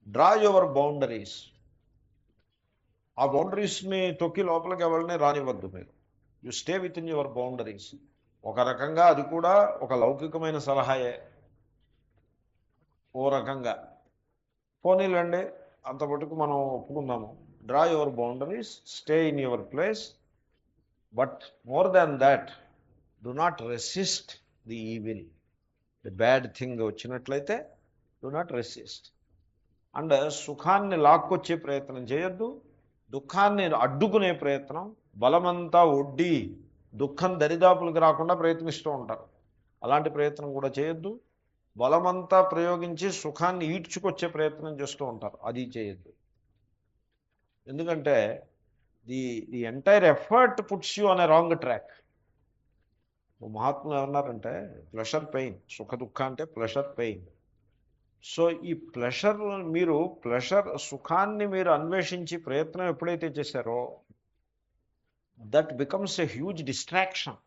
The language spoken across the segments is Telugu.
Draw your boundaries. ఆ బౌండరీస్ని తొక్కి లోపలికి ఎవరిని రానివ్వద్దు మీరు. You stay with in your boundaries. ఒక రకంగా అది కూడా ఒక లౌకికమైన సలహాయే. ఓ రకంగా పోనీలండి, అంత మటుకు మనం ఒప్పుకుందాము. Draw your boundaries, stay in your place, but more than that do not resist the evil. The bad thing వచ్చినట్లయితే డు నాట్ రెసిస్ట్. అండ్ సుఖాన్ని లాక్కొచ్చే ప్రయత్నం చేయొద్దు, దుఃఖాన్ని అడ్డుకునే ప్రయత్నం బలమంతా ఒడ్డి దుఃఖం దరిదాపులకు రాకుండా ప్రయత్నిస్తూ ఉంటారు. అలాంటి ప్రయత్నం కూడా చేయొద్దు. బలమంతా ప్రయోగించి సుఖాన్ని ఈడ్చుకొచ్చే ప్రయత్నం చేస్తూ ఉంటారు, అది చేయొద్దు. ఎందుకంటే the the entire effort puts you on a wrong track. మహాత్ములు ఏమన్నారంటే ప్లెషర్ పెయిన్, సుఖ దుఃఖ అంటే ప్లెషర్ పెయిన్. సో ఈ సుఖాన్ని మీరు అన్వేషించి ప్రయత్నం ఎప్పుడైతే చేశారో that becomes a huge distraction.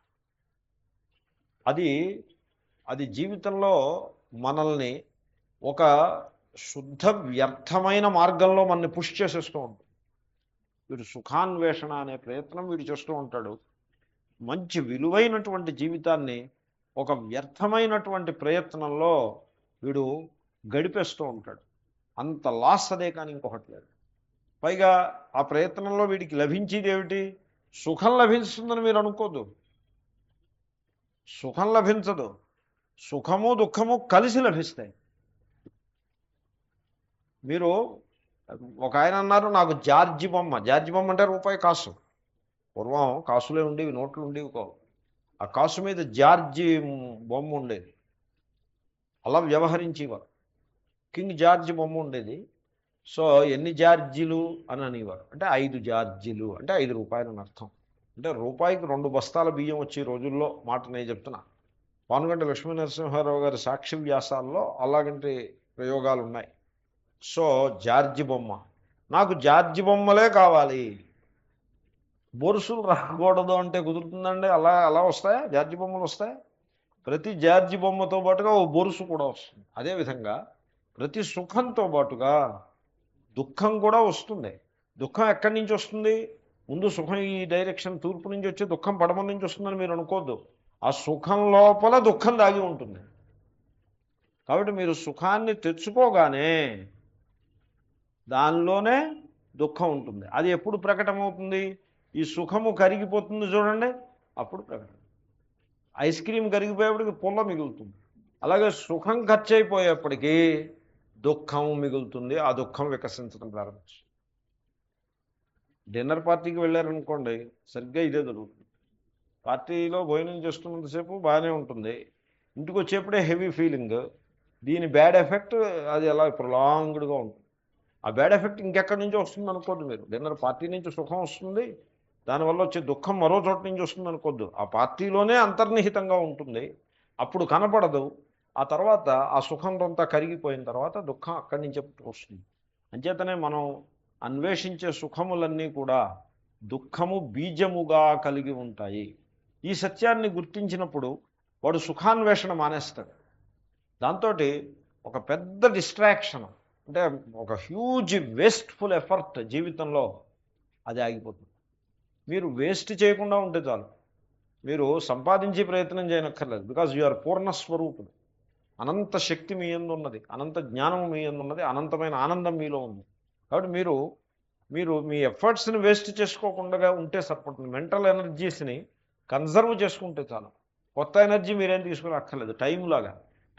అది అది జీవితంలో మనల్ని ఒక శుద్ధ వ్యర్థమైన మార్గంలో మనల్ని పుష్ చేసేస్తూ ఉంటుంది. వీడు సుఖాన్వేషణ అనే ప్రయత్నం వీడు చేస్తూ ఉంటాడు. మంచి విలువైనటువంటి జీవితాన్ని ఒక వ్యర్థమైనటువంటి ప్రయత్నంలో వీడు గడిపేస్తూ ఉంటాడు. అంత లాస్ అదే కానీ ఇంకొకటి లేదు. పైగా ఆ ప్రయత్నంలో వీడికి లభించేది ఏమిటి? సుఖం లభిస్తుందని మీరు అనుకోద్దు. సుఖం లభించదు. సుఖము దుఃఖము కలిసి లభిస్తాయి. మీరు ఒక ఆయన అన్నారు, నాకు జార్జి బొమ్మ అంటే రూపాయి కాసు. పూర్వం కాసులే ఉండేవి, నోట్లు ఉండేవి కావు. ఆ కాసు మీద జార్జి బొమ్మ ఉండేది. అలా వ్యవహరించేవారు. కింగ్ జార్జి బొమ్మ ఉండేది. సో ఎన్ని జార్జీలు అని అనేవారు. అంటే 5 జార్జీలు అంటే 5 రూపాయలు అని అర్థం. అంటే రూపాయికి 2 బస్తాల బియ్యం వచ్చే రోజుల్లో మాట నేను చెప్తున్నా. పానుగంటి లక్ష్మీనరసింహారావు గారి సాక్షి వ్యాసాల్లో అలాగంటి ప్రయోగాలు ఉన్నాయి. సో జార్జి బొమ్మ, నాకు జార్జి బొమ్మలే కావాలి, బొరుసులు రాకూడదు అంటే కుదురుతుందండి? అలా అలా వస్తాయా జార్జి బొమ్మలు? వస్తాయి. ప్రతి జార్జి బొమ్మతో పాటుగా ఓ బొరుసు కూడా వస్తుంది. అదేవిధంగా ప్రతి సుఖంతో పాటుగా దుఃఖం కూడా వస్తుంది. దుఃఖం ఎక్కడి నుంచి వస్తుంది? ముందు సుఖం ఈ డైరెక్షన్ తూర్పు నుంచి వచ్చి దుఃఖం పడమ నుంచి వస్తుందని మీరు అనుకోవద్దు. ఆ సుఖం లోపల దుఃఖం దాగి ఉంటుంది. కాబట్టి మీరు సుఖాన్ని తెచ్చుకోగానే దానిలోనే దుఃఖం ఉంటుంది. అది ఎప్పుడు ప్రకటమవుతుంది? ఈ సుఖము కరిగిపోతుంది చూడండి, అప్పుడు ప్రకటన. ఐస్ క్రీమ్ కరిగిపోయేప్పటికి పుల్ల మిగులుతుంది. అలాగే సుఖం ఖర్చు అయిపోయేప్పటికీ దుఃఖం మిగులుతుంది. ఆ దుఃఖం వికసించడం ప్రారంభించింది. డిన్నర్ పార్టీకి వెళ్ళారనుకోండి, సరిగ్గా ఇదే జరుగుతుంది. పార్టీలో భోజనం చేస్తున్నంతసేపు బాగానే ఉంటుంది, ఇంటికి వచ్చేప్పుడే హెవీ ఫీలింగ్. దీని బ్యాడ్ ఎఫెక్ట్ అది ఎలా ప్రొలాంగ్డ్గా ఉంటుంది. ఆ బ్యాడ్ ఎఫెక్ట్ ఇంకెక్కడి నుంచో వస్తుంది అనుకోద్దు మీరు. డిన్నర్ పార్టీ నుంచి సుఖం వస్తుంది, దానివల్ల వచ్చే దుఃఖం మరో చోట నుంచి వస్తుంది అనుకోద్దు. ఆ పార్టీలోనే అంతర్నిహితంగా ఉంటుంది, అప్పుడు కనపడదు. ఆ తర్వాత ఆ సుఖంతో కరిగిపోయిన తర్వాత దుఃఖం అక్కడి నుంచే వస్తుంది. అంచేతనే మనం అన్వేషించే సుఖములన్నీ కూడా దుఃఖము బీజముగా కలిగి ఉంటాయి. ఈ సత్యాన్ని గుర్తించినప్పుడు వాడు సుఖాన్వేషణ మానేస్తాడు. దాంతో ఒక పెద్ద డిస్ట్రాక్షన్, అంటే ఒక హ్యూజ్ వేస్ట్ఫుల్ ఎఫర్ట్ జీవితంలో అది ఆగిపోతుంది. మీరు వేస్ట్ చేయకుండా ఉంటే చాలు. మీరు సంపాదించే ప్రయత్నం చేయనక్కర్లేదు. బికాజ్ యు ఆర్ పూర్ణస్వరూపుడు. అనంత శక్తి మీ యందు ఉన్నది, అనంత జ్ఞానము మీ యందు ఉన్నది, అనంతమైన ఆనందం మీలో ఉంది. కాబట్టి మీరు మీ ఎఫర్ట్స్ని వేస్ట్ చేసుకోకుండా ఉంటే సరిపడుతుంది. మెంటల్ ఎనర్జీస్ని కన్జర్వ్ చేసుకుంటే చాలు. కొత్త ఎనర్జీ మీరేం తీసుకుని అక్కర్లేదు.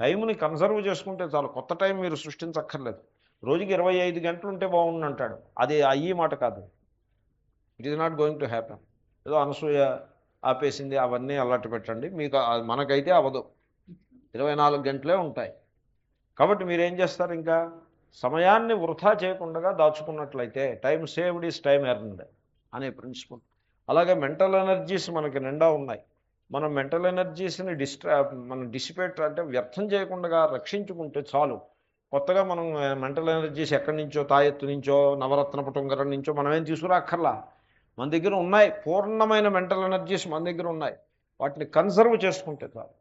టైంని కన్జర్వ్ చేసుకుంటే చాలు. కొత్త టైం మీరు సృష్టించక్కర్లేదు. రోజుకి 25 గంటలు ఉంటే బాగుండు అంటాడు, అది అయ్యి మాట కాదు. It is not going to happen. ఏదో అనసూయ ఆపేసింది అవన్నీ అలాంటి పెట్టండి, మీకు మనకైతే అవ్వదు. 24 గంటలే ఉంటాయి. కాబట్టి మీరేం చేస్తారు? ఇంకా సమయాన్ని వృధా చేయకుండా దాచుకున్నట్లయితే time saved is time earned అనే ప్రిన్సిపల్. అలాగే మెంటల్ ఎనర్జీస్ మనకి నిండా ఉన్నాయి. మనం మెంటల్ ఎనర్జీస్ని మనం డిసిపేట్ అంటే వ్యర్థం చేయకుండా రక్షించుకుంటే చాలు. కొత్తగా మనం మెంటల్ ఎనర్జీస్ ఎక్కడి నుంచో, తాయెత్తు నుంచో, నవరత్న పుటుంగరం నుంచో మనమేం తీసుకురాక్కర్లా. మన దగ్గర ఉన్నాయి పూర్ణమైన మెంటల్ ఎనర్జీస్, మన దగ్గర ఉన్నాయి. వాటిని కన్సర్వ్ చేసుకుంటే చాలు.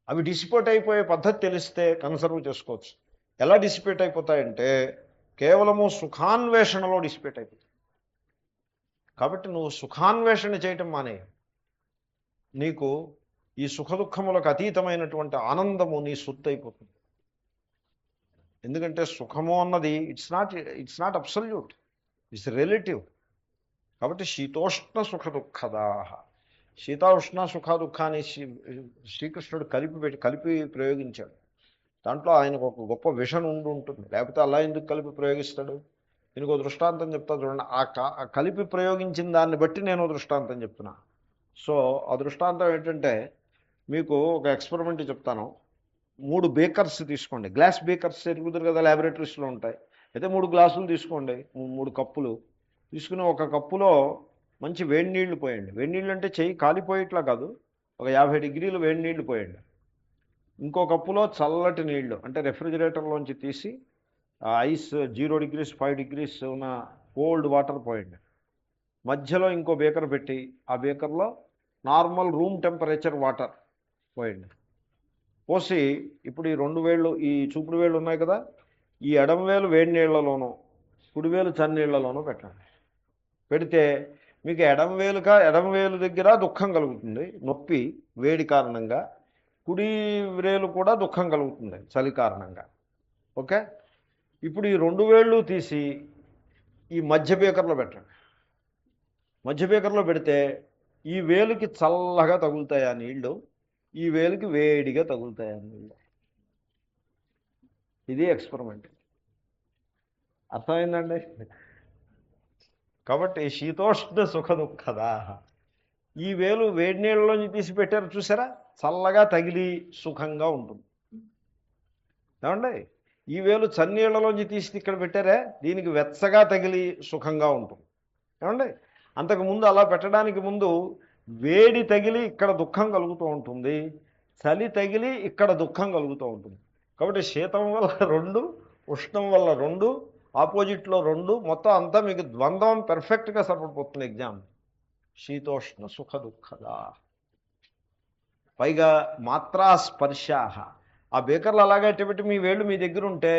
అవి డిసిపోట్ అయిపోయే పద్ధతి తెలిస్తే కన్సర్వ్ చేసుకోవచ్చు. ఎలా డిసిపేట్ అయిపోతాయంటే కేవలము సుఖాన్వేషణలో డిసిపేట్ అయిపోతాయి. కాబట్టి నువ్వు సుఖాన్వేషణ చేయటం మానే, నీకు ఈ సుఖ దుఃఖములకు అతీతమైనటువంటి ఆనందము నీ సొత్తు అయిపోతుంది. ఎందుకంటే సుఖము అన్నది it's not absolute, it's relative. కాబట్టి శీతోష్ణ సుఖ దుఃఖదా, శీతోష్ణ సుఖ దుఃఖాన్ని శ్రీకృష్ణుడు కలిపి ప్రయోగించాడు. దాంట్లో ఆయనకు ఒక గొప్ప విషన్ ఉంటుంది, లేకపోతే అలా ఎందుకు కలిపి ప్రయోగిస్తాడు? దీనికి ఒక దృష్టాంతం చెప్తా చూడండి. ఆ కలిపి ప్రయోగించిన దాన్ని బట్టి నేను దృష్టాంతం చెప్తున్నా. సో ఆ దృష్టాంతం ఏంటంటే, మీకు ఒక ఎక్స్పెరిమెంట్ చెప్తాను. 3 బేకర్స్ తీసుకోండి, గ్లాస్ బేకర్స్ ఎరుగుతారు కదా, ల్యాబొరేటరీస్లో ఉంటాయి. అయితే 3 గ్లాసులు తీసుకోండి, 3 కప్పులు తీసుకుని ఒక కప్పులో మంచి వేడి నీళ్లు పోయండి. వేడి నీళ్ళు అంటే చెయ్యి కాలిపోయేట్లా కాదు, ఒక 50 డిగ్రీలు వేడి నీళ్లు పోయండి. ఇంకో కప్పులో చల్లటి నీళ్లు అంటే రెఫ్రిజిరేటర్లోంచి తీసి ఐస్ 0 degrees 5 degrees ఉన్న కోల్డ్ వాటర్ పోయండి. మధ్యలో ఇంకో బేకర్ పెట్టి ఆ బేకర్లో నార్మల్ రూమ్ టెంపరేచర్ వాటర్ పోయండి. పోసి ఇప్పుడు ఈ 2 వేళ్ళు, ఈ చూపుడు వేళ్ళు ఉన్నాయి కదా, ఈ ఎడమ వేలు వేడి నీళ్లలోనూ కుడివేలు చన్నీళ్లలోనూ పెట్టండి. పెడితే మీకు ఎడమ వేలు దగ్గర దుఃఖం కలుగుతుంది, నొప్పి వేడి కారణంగా. కుడి వేలు కూడా దుఃఖం కలుగుతుంది చలి కారణంగా. ఓకే, ఇప్పుడు ఈ 2 వేళ్ళు తీసి ఈ మధ్య బేకర్లో పెట్టండి. మధ్య బేకర్లో పెడితే ఈ వేలుకి చల్లగా తగులుతాయి ఆ నీళ్లు, ఈ వేలుకి వేడిగా తగులుతాయి ఆ నీళ్ళు. ఇది ఎక్స్పెరిమెంట్. అర్థమైందండి? కాబట్టి శీతోష్ణ సుఖ దుఃఖదా, ఈ వేలు వేడి నీళ్ళలోంచి తీసి పెట్టారు చూసారా, చల్లగా తగిలి సుఖంగా ఉంటుంది. ఏమండి? ఈ వేలు చన్నీళ్లలోంచి తీసి ఇక్కడ పెట్టారే, దీనికి వెచ్చగా తగిలి సుఖంగా ఉంటుంది. ఏమండి? అంతకుముందు అలా పెట్టడానికి ముందు వేడి తగిలి ఇక్కడ దుఃఖం కలుగుతూ ఉంటుంది, చలి తగిలి ఇక్కడ దుఃఖం కలుగుతూ ఉంటుంది. కాబట్టి శీతం వల్ల 2, ఉష్ణం వల్ల 2, ఆపోజిట్లో 2, మొత్తం అంతా మీకు ద్వంద్వం పెర్ఫెక్ట్గా సరిపడిపోతుంది ఎగ్జామ్. శీతోష్ణ సుఖ దుఃఖదా. పైగా మాత్రా స్పర్శాహ, ఆ బేకర్లు అలాగే పెట్టి మీ వేళ్ళు మీ దగ్గర ఉంటే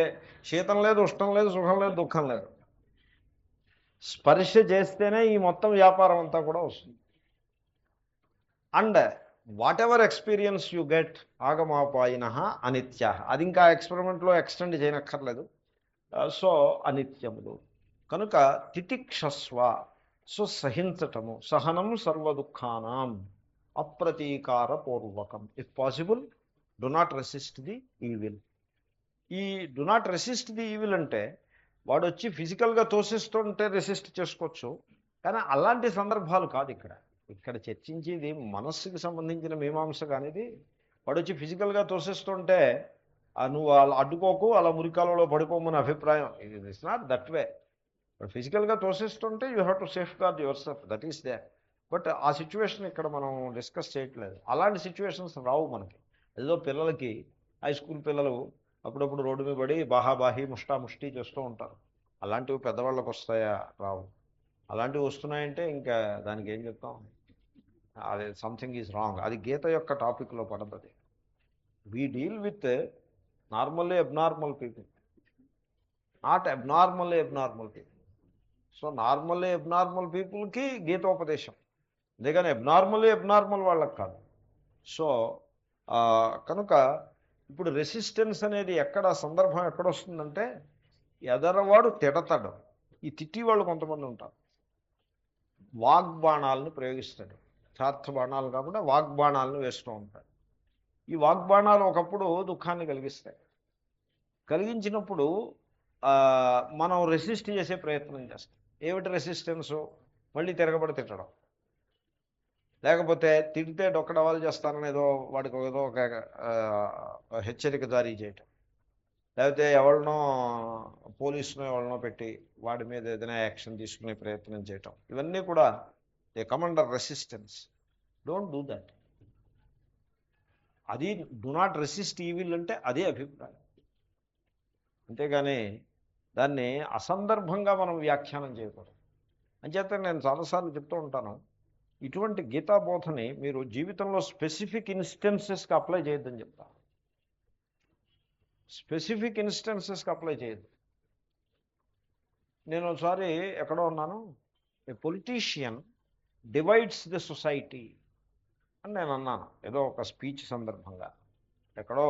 శీతం లేదు, ఉష్ణం లేదు, సుఖం లేదు, దుఃఖం లేదు. స్పర్శ చేస్తేనే ఈ మొత్తం వ్యాపారం అంతా కూడా వస్తుంది. And whatever experience you get ఆగమాపాయిన అనిత్య, అది ఇంకా ఎక్స్పెరిమెంట్లో ఎక్స్టెండ్ చేయనక్కర్లేదు. సో అనిత్యములు కనుక తితిక్షస్వ, సో సహించటము, సహనం సర్వదుఃఖానాం అప్రతీకారపూర్వకం. If possible do not resist the evil. ఈ do not resist the evil అంటే వాడు వచ్చి ఫిజికల్గా తోసిస్తుంటే రెసిస్ట్ చేసుకోవచ్చు, కానీ అలాంటి సందర్భాలు కాదు ఇక్కడ చర్చించేది. మనస్సుకి సంబంధించిన మీమాంస కానిది. వాడు వచ్చి ఫిజికల్గా తోసిస్తుంటే నువ్వు అలా అడ్డుకోకు, అలా మురికాలలో పడిపోమని అభిప్రాయం. It's not that way. But ఫిజికల్గా తోసిస్తుంటే you have to safeguard yourself, that is there. But ఆ సిచ్యువేషన్ ఇక్కడ మనం డిస్కస్ చేయట్లేదు. అలాంటి సిచ్యువేషన్స్ రావు మనకి. ఏదో పిల్లలకి, హై స్కూల్ పిల్లలు అప్పుడప్పుడు రోడ్డు మీద పడి బాహాబాహి ముష్టి చేస్తూ ఉంటారు. అలాంటివి పెద్దవాళ్ళకి వస్తాయా? రావు. అలాంటివి వస్తున్నాయంటే ఇంకా దానికి ఏం చెప్తాం, అది సంథింగ్ ఈజ్ రాంగ్. అది గీత యొక్క టాపిక్లో పడుతుంది. We deal with normally abnormal people, not abnormally abnormal people. So normally abnormal పీపుల్కి గీతోపదేశం, అంతేగాని అబ్నార్మల్లీ అబ్నార్మల్ వాళ్ళకి కాదు. సో కనుక ఇప్పుడు రెసిస్టెన్స్ అనేది సందర్భం ఎక్కడొస్తుందంటే, ఎదరవాడు తిడతాడు. ఈ తిట్టి వాళ్ళు కొంతమంది ఉంటారు, వాగ్బాణాలను ప్రయోగిస్తాడు. యథార్థ బాణాలు కాకుండా వాగ్బాణాలను వేస్తూ ఉంటాడు. ఈ వాగ్బాణాలు ఒకప్పుడు దుఃఖాన్ని కలిగిస్తాయి. కలిగించినప్పుడు మనం రెసిస్ట్ చేసే ప్రయత్నం చేస్తాం. ఏమిటి రెసిస్టెన్సు? మళ్ళీ తిరగబడి తిట్టడం, లేకపోతే తిడితే డొక్కడవాళ్ళు చేస్తారని వాడికి ఏదో ఒక హెచ్చరిక జారీ చేయటం, లేకపోతే ఎవరినో పోలీసునో ఎవరినో పెట్టి వాడి మీద ఏదైనా యాక్షన్ తీసుకునే ప్రయత్నం చేయటం. ఇవన్నీ కూడా ఏ కమాండర్ రెసిస్టెన్స్. Don't do that. అది డు నాట్ రెసిస్ట్ ఈవిల్ అంటే అదే అభిప్రాయం. అంతేగాని దాన్ని అసందర్భంగా మనం వ్యాఖ్యానం చేయకూడదు. అంచేత నేను చాలాసార్లు చెప్తూ ఉంటాను, ఇటువంటి గీతాబోధని మీరు జీవితంలో స్పెసిఫిక్ ఇన్స్టెన్సెస్కి అప్లై చేయొద్దని చెప్తాను. స్పెసిఫిక్ ఇన్స్టెన్సెస్కి అప్లై చేయదు. నేను ఒకసారి ఎక్కడో ఉన్నాను, ఏ పొలిటీషియన్ డివైడ్స్ ది సొసైటీ అని నేను అన్నాను ఏదో ఒక స్పీచ్ సందర్భంగా. ఎక్కడో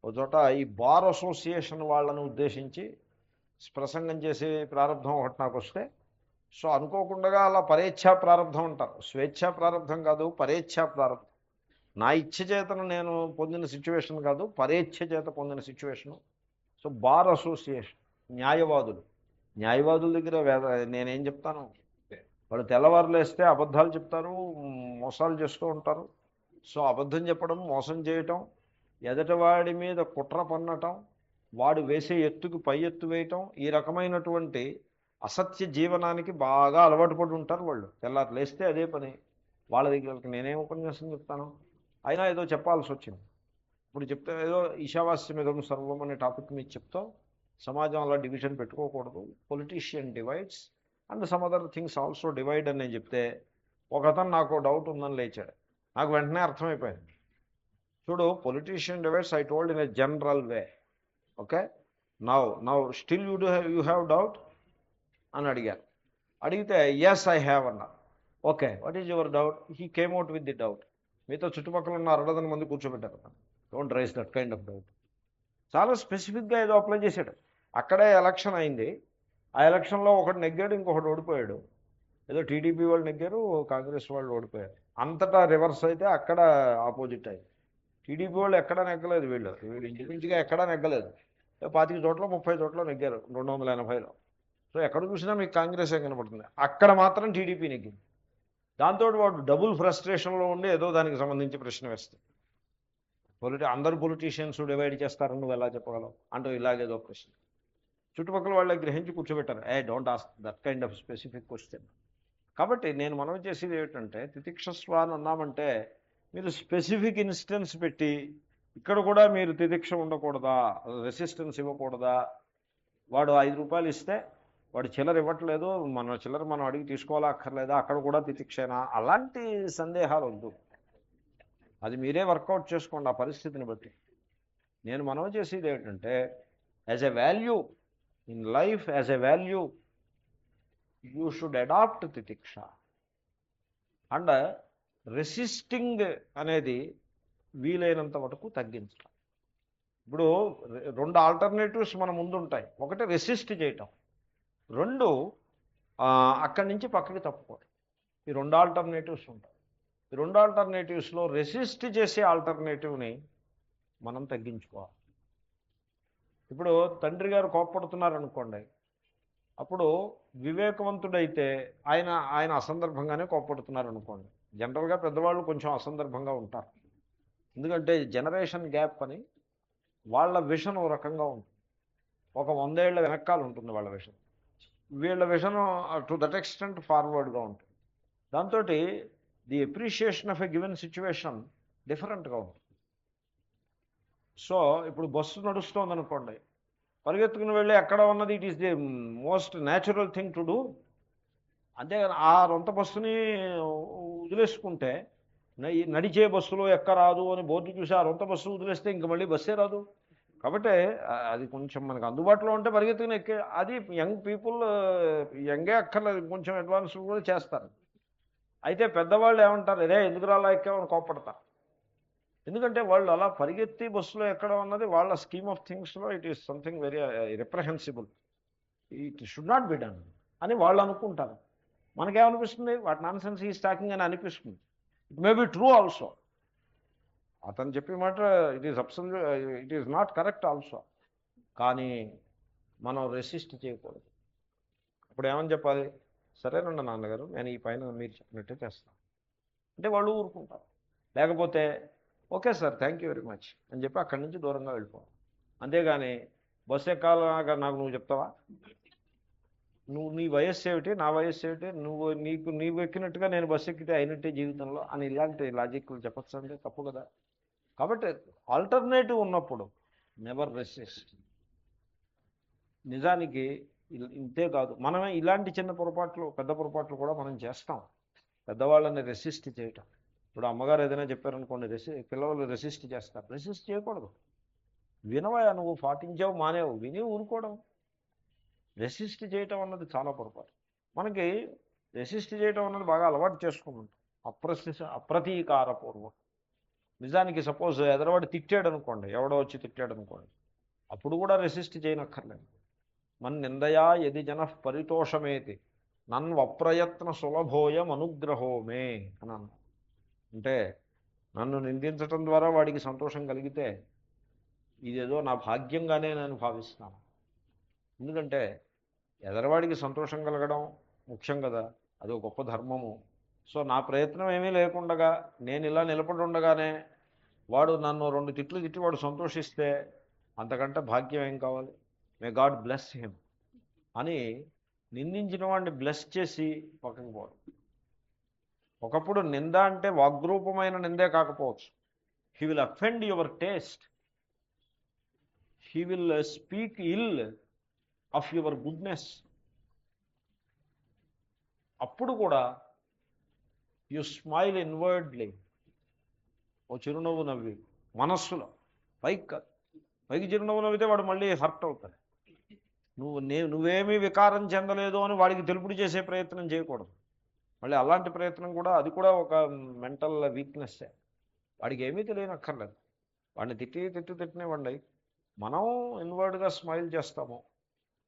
ఒక చోట ఈ బార్ అసోసియేషన్ వాళ్ళని ఉద్దేశించి ప్రసంగం చేసే ప్రారంభం ఒకటి నాకు వస్తే, సో అనుకోకుండా అలా పరేచ్ఛా ప్రారంభం అంటారు, స్వేచ్ఛా ప్రారంభం కాదు, పరేచ్ఛా ప్రారంభం. నా ఇచ్ఛ చేతను నేను పొందిన సిచ్యువేషన్ కాదు, పరేచ్ఛ చేత పొందిన సిచ్యువేషను. సో బార్ అసోసియేషన్, న్యాయవాదుల దగ్గర నేనేం చెప్తాను, వాళ్ళు తెల్లవారులు వేస్తే అబద్ధాలు చెప్తారు, మోసాలు చేస్తూ ఉంటారు. సో అబద్ధం చెప్పడం, మోసం చేయటం, ఎదటివాడి మీద కుట్ర పన్నటం, వాడు వేసే ఎత్తుకు పై ఎత్తు వేయటం, ఈ రకమైనటువంటి అసత్య జీవనానికి బాగా అలవాటు పడి ఉంటారు వాళ్ళు. తెల్లారు లేస్తే అదే పని. వాళ్ళ దగ్గరికి నేనేం ఉపన్యాసం చెప్తాను, అయినా ఏదో చెప్పాల్సి వచ్చింది. ఇప్పుడు చెప్తే ఏదో ఈశావాస్యమిదం సర్వం అనే టాపిక్ మీద చెప్తాం, సమాజం అలా డివిజన్ పెట్టుకోకూడదు, politician divides and some other things also divide అని నేను చెప్తే, ఒకతను నాకు డౌట్ ఉందని లేచాడు. నాకు వెంటనే అర్థమైపోయింది. చూడు, politician divides I told in a general way, okay, now still you have doubt అని అడిగారు. అడిగితే ఎస్ ఐ హ్యావ్ అన్నారు. Okay, what is your doubt? He came out with the doubt. మీతో చుట్టుపక్కల ఉన్న 60 మంది కూర్చోబెట్టారు. Don't rice that kind of doubt. చాలా స్పెసిఫిక్గా ఏదో అప్లై చేశాడు. అక్కడే ఎలక్షన్ అయింది. ఆ ఎలక్షన్లో ఒకటి నెగ్గాడు, ఇంకొకటి ఓడిపోయాడు. ఏదో టీడీపీ వాళ్ళు నెగ్గారు, కాంగ్రెస్ వాళ్ళు ఓడిపోయారు. అంతటా రివర్స్ అయితే అక్కడ ఆపోజిట్ అయింది. టీడీపీ వాళ్ళు ఎక్కడా నెగ్గలేదు, వీళ్ళు ఇంచుమించుగా ఎక్కడా నెగ్గలేదు. 25 చోట్ల 30 చోట్ల నెగ్గారు 280లో. సో ఎక్కడ చూసినా మీకు కాంగ్రెసే కనపడుతుంది. అక్కడ మాత్రం టీడీపీ నెగ్గింది. దాంతో వాడు డబుల్ ఫ్రస్ట్రేషన్లో ఉండి ఏదో దానికి సంబంధించి ప్రశ్న వేస్తాడు. అందరు పొలిటీషియన్స్ డివైడ్ చేస్తారని నువ్వు ఎలా చెప్పగలవు అంటూ ఇలాగేదో ప్రశ్న. చుట్టుపక్కల వాళ్ళకి గ్రహించి కూర్చోబెట్టారు. Don't ask that kind of specific question. కాబట్టి నేను మనవి చేసేది ఏమిటంటే, తితిక్షస్వ అని అన్నామంటే మీరు స్పెసిఫిక్ ఇన్స్టెన్స్ పెట్టి, ఇక్కడ కూడా మీరు తితిక్ష ఉండకూడదా, రెసిస్టెన్స్ ఇవ్వకూడదా, వాడు 5 రూపాయలు ఇస్తే వాడు చిల్లర ఇవ్వట్లేదు, మన చిల్లర మనం అడిగి తీసుకోవాలా అక్కర్లేదా, అక్కడ కూడా తితిక్షేనా, అలాంటి సందేహాలు వద్దు. అది మీరే వర్కౌట్ చేసుకోండి ఆ పరిస్థితిని బట్టి. నేను మనవి చేసేది ఏంటంటే, as a value in life, as a value you should adopt తితిక్ష. అండ్ రెసిస్టింగ్ అనేది వీలైనంత వరకు తగ్గించడం. ఇప్పుడు 2 ఆల్టర్నేటివ్స్ మన ముందు ఉంటాయి. ఒకటి రెసిస్ట్ చేయటం, 2 అక్కడి నుంచి పక్కకి తప్పుకోవడం. ఈ 2 ఆల్టర్నేటివ్స్ ఉంటాయి. ఈ 2 ఆల్టర్నేటివ్స్లో రెసిస్ట్ చేసే ఆల్టర్నేటివ్ని మనం తగ్గించుకోవాలి. ఇప్పుడు తండ్రి గారు కోప్పడుతున్నారనుకోండి, అప్పుడు వివేకవంతుడైతే ఆయన అసందర్భంగానే కోప్పడుతున్నారనుకోండి. జనరల్గా పెద్దవాళ్ళు కొంచెం అసందర్భంగా ఉంటారు. ఎందుకంటే జనరేషన్ గ్యాప్ అని, వాళ్ళ విషన్ ఒక రకంగా ఉంటుంది. ఒక 100 ఏళ్ల వెనకాల ఉంటుంది వాళ్ళ విషన్. వీళ్ళ విషన్ టు దట్ ఎక్స్టెంట్ ఫార్వర్డ్గా ఉంటుంది. దాంతో the appreciation of a given situation డిఫరెంట్గా ఉంటుంది. సో ఇప్పుడు బస్సు నడుస్తోంది అనుకోండి, పరిగెత్తుకుని వెళ్ళి ఎక్కడ ఉన్నది it is the most natural thing to do. అంతేగాని ఆ రొంత బస్సుని వదిలేసుకుంటే, నడిచే బస్సులో ఎక్కరాదు అని బోర్డు చూసి ఆ రొంత బస్సు వదిలేస్తే ఇంక మళ్ళీ బస్సే రాదు. కాబట్టి అది కొంచెం మనకు అందుబాటులో ఉంటే పరిగెత్తుకుని ఎక్కే, అది యంగ్ పీపుల్ యంగే అక్కర్లేదు, కొంచెం అడ్వాన్స్ కూడా చేస్తారు. అయితే పెద్దవాళ్ళు ఏమంటారు, ఎందుకు రాలా ఎక్కామని కోప్పడతారు. ఎందుకంటే వాళ్ళు అలా పరిగెత్తి బస్సులో ఎక్కడం అన్నది వాళ్ళ స్కీమ్ ఆఫ్ థింగ్స్లో it is something very reprehensible, it should not be done అని వాళ్ళు అనుకుంటారు. మనకేమనిపిస్తుంది, what nonsense is talking అని అనిపిస్తుంది. It may be true also. అతను చెప్పే మాట it is not correct also. కానీ మనం రెసిస్ట్ చేయకూడదు. అప్పుడు ఏమని చెప్పాలి, సరేనండి నాన్నగారు, నేను ఈ పైన మీరు చెప్పినట్టే చేస్తాను అంటే వాళ్ళు ఊరుకుంటారు. లేకపోతే okay sir, thank you very much అని చెప్పి అక్కడి నుంచి దూరంగా వెళ్ళిపోవాలి. అంతేగాని బస్సు ఎక్కాలగా నాకు నువ్వు చెప్తావా, నీ వయస్సు ఏమిటి, నా వయస్సు ఏమిటి, నీవు ఎక్కినట్టుగా నేను బస్సు ఎక్కితే అయినట్టే జీవితంలో అని ఇలాంటి లాజిక్లు చెప్పచ్చు అంటే తప్పు కదా. కాబట్టి ఆల్టర్నేటివ్ ఉన్నప్పుడు నెవర్ రెసిస్ట్. నిజానికి ఇంతే కాదు, మనమే ఇలాంటి చిన్న పొరపాట్లు, పెద్ద పొరపాట్లు కూడా మనం చేస్తాం. పెద్దవాళ్ళని రెసిస్ట్ చేయటం. ఇప్పుడు అమ్మగారు ఏదైనా చెప్పారనుకోండి, పిల్లలు రెసిస్ట్ చేస్తారు. రెసిస్ట్ చేయకూడదు. వినవయా, నువ్వు పాటించావు మానేవు, విని ఊరుకోవడం. రెసిస్ట్ చేయటం అన్నది చాలా పొరపాటు. మనకి రెసిస్ట్ చేయటం అన్నది బాగా అలవాటు చేసుకుని ఉంటాం, అప్రతీకారపూర్వకం. నిజానికి సపోజ్ ఎదరవాడు తిట్టాడు అనుకోండి, ఎవడో వచ్చి తిట్టాడు అనుకోండి, అప్పుడు కూడా రెసిస్ట్ చేయనక్కర్లేదు. మన నిందయా యది జన పరితోషమేతి నన్వప్రయత్న సులభోయం అనుగ్రహోమే అని అన్నా. అంటే నన్ను నిందించటం ద్వారా వాడికి సంతోషం కలిగితే ఇదేదో నా భాగ్యంగానే నేను భావిస్తున్నాను. ఎందుకంటే ఎదరవాడికి సంతోషం కలగడం ముఖ్యం కదా, అది ఒక గొప్ప ధర్మము. సో నా ప్రయత్నం ఏమీ లేకుండగా నేను ఇలా నిలబడి ఉండగానే వాడు నన్ను 2 తిట్లు తిట్టి వాడు సంతోషిస్తే అంతకంటే భాగ్యం ఏం కావాలి? మే గాడ్ బ్లెస్ హిమ్ అని నిందించిన వాడిని బ్లెస్ చేసి పక్కకు పోవడం. ఒకప్పుడు నింద అంటే వాగ్రూపమైన నిందే కాకపోవచ్చు. He will offend your taste, he will speak ill of your goodness. అప్పుడు కూడా యు స్మైల్ ఇన్వర్డ్లీ, ఓ చిరునవ్వు నవ్వి మనస్సులో, పైకి కాదు. పైకి చిరునవ్వు నవ్వితే వాడు మళ్ళీ హర్ట్ అవుతాడు. నువ్వేమీ వికారం చెందలేదు అని వాడికి తెలుపుడు చేసే ప్రయత్నం చేయకూడదు. మళ్ళీ అలాంటి ప్రయత్నం కూడా, అది కూడా ఒక మెంటల్ వీక్నెస్సే. వాడికి ఏమీ తెలియనక్కర్లేదు, వాడిని తిట్టినివ్వండి. మనం ఇన్వర్డ్గా స్మైల్ చేస్తాము.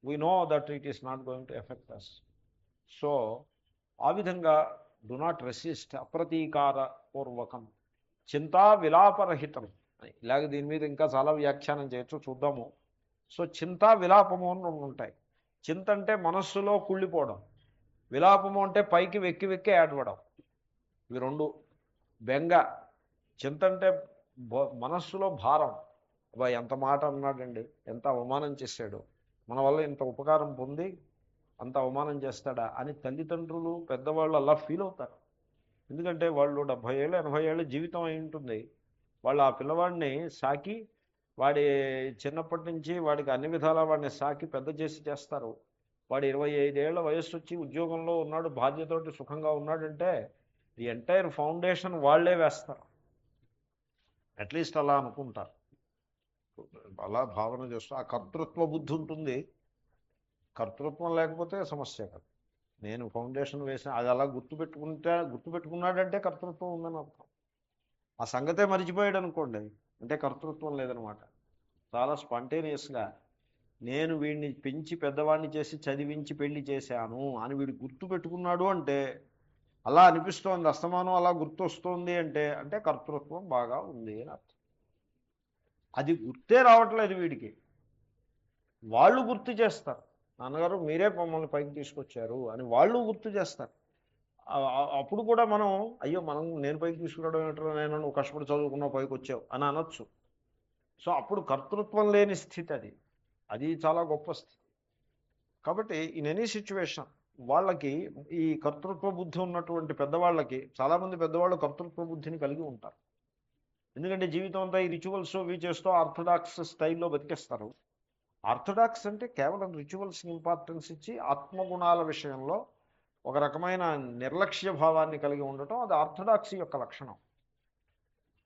We know that it is not going to effect us. So ఆ విధంగా డు నాట్ రెసిస్ట్, అప్రతీకార పూర్వకం, చింతా విలాపరహితం. ఇలాగ దీని మీద ఇంకా చాలా వ్యాఖ్యానం చేయొచ్చు, చూద్దాము. సో చింతా విలాపము అని 2 ఉంటాయి. చింత అంటే మనస్సులో కుళ్ళిపోవడం, విలాపము అంటే పైకి వెక్కి వెక్కి ఏడవడం. ఇవి 2. బెంగ. చింత అంటే మనస్సులో భారం, అబ్బా ఎంత మాట అన్నాడండి, ఎంత అవమానం చేశాడు, మన వల్ల ఇంత ఉపకారం పొంది అంత అవమానం చేస్తాడా అని తల్లిదండ్రులు పెద్దవాళ్ళు అలా ఫీల్ అవుతారు. ఎందుకంటే వాళ్ళు 70 ఏళ్ళు 80 ఏళ్ళ జీవితం అయి ఉంటుంది. వాళ్ళు ఆ పిల్లవాడిని సాకి, వాడి చిన్నప్పటి నుంచి వాడికి అన్ని విధాలా వాడిని సాకి పెద్ద చేస్తారు. వాడు 25 ఏళ్ల వయస్సు వచ్చి ఉద్యోగంలో ఉన్నాడు, బాధ్యతతోటి సుఖంగా ఉన్నాడంటే ది ఎంటైర్ ఫౌండేషన్ వాళ్లే వేస్తారు. అట్లీస్ట్ అలా అనుకుంటారు, అలా భావన చేస్తూ. ఆ కర్తృత్వ బుద్ధి ఉంటుంది. కర్తృత్వం లేకపోతే సమస్య కాదు. నేను ఫౌండేషన్ వేసిన అది అలా గుర్తుపెట్టుకున్నాడంటే కర్తృత్వం ఉందని అర్థం. ఆ సంగతే మర్చిపోయాడు అనుకోండి అంటే కర్తృత్వం లేదనమాట. చాలా స్పాంటేనియస్గా నేను వీడిని పెంచి పెద్దవాడిని చేసి చదివించి పెళ్లి చేశాను అని వీడు గుర్తుపెట్టుకున్నాడు అంటే, అలా అనిపిస్తోంది, అస్తమానం అలా గుర్తొస్తోంది అంటే అంటే కర్తృత్వం బాగా ఉంది అని అర్థం. అది గుర్తే రావట్లేదు వీడికి. వాళ్ళు గుర్తు చేస్తారు, నాన్నగారు మీరే మమ్మల్ని పైకి తీసుకొచ్చారు అని వాళ్ళు గుర్తు చేస్తారు. అప్పుడు కూడా మనం అయ్యో నేను పైకి తీసుకురావడం ఏంటో, నువ్వు కష్టపడి చదువుకున్నావు పైకి వచ్చావు అని అనొచ్చు. సో అప్పుడు కర్తృత్వం లేని స్థితి అది, అది చాలా గొప్ప స్థితి. కాబట్టి ఇన్ ఎనీ సిచ్యువేషన్ వాళ్ళకి ఈ కర్తృత్వ బుద్ధి ఉన్నటువంటి పెద్దవాళ్ళకి, చాలామంది పెద్దవాళ్ళు కర్తృత్వ బుద్ధిని కలిగి ఉంటారు. ఎందుకంటే జీవితం అంతా ఈ రిచువల్స్ ఇవి చేస్తూ ఆర్థడాక్స్ స్టైల్లో బతికేస్తారు. ఆర్థడాక్స్ అంటే కేవలం రిచువల్స్కి ఇంపార్టెన్స్ ఇచ్చి ఆత్మగుణాల విషయంలో ఒక రకమైన నిర్లక్ష్య భావాన్ని కలిగి ఉండటం, అది ఆర్థడాక్సీ యొక్క లక్షణం.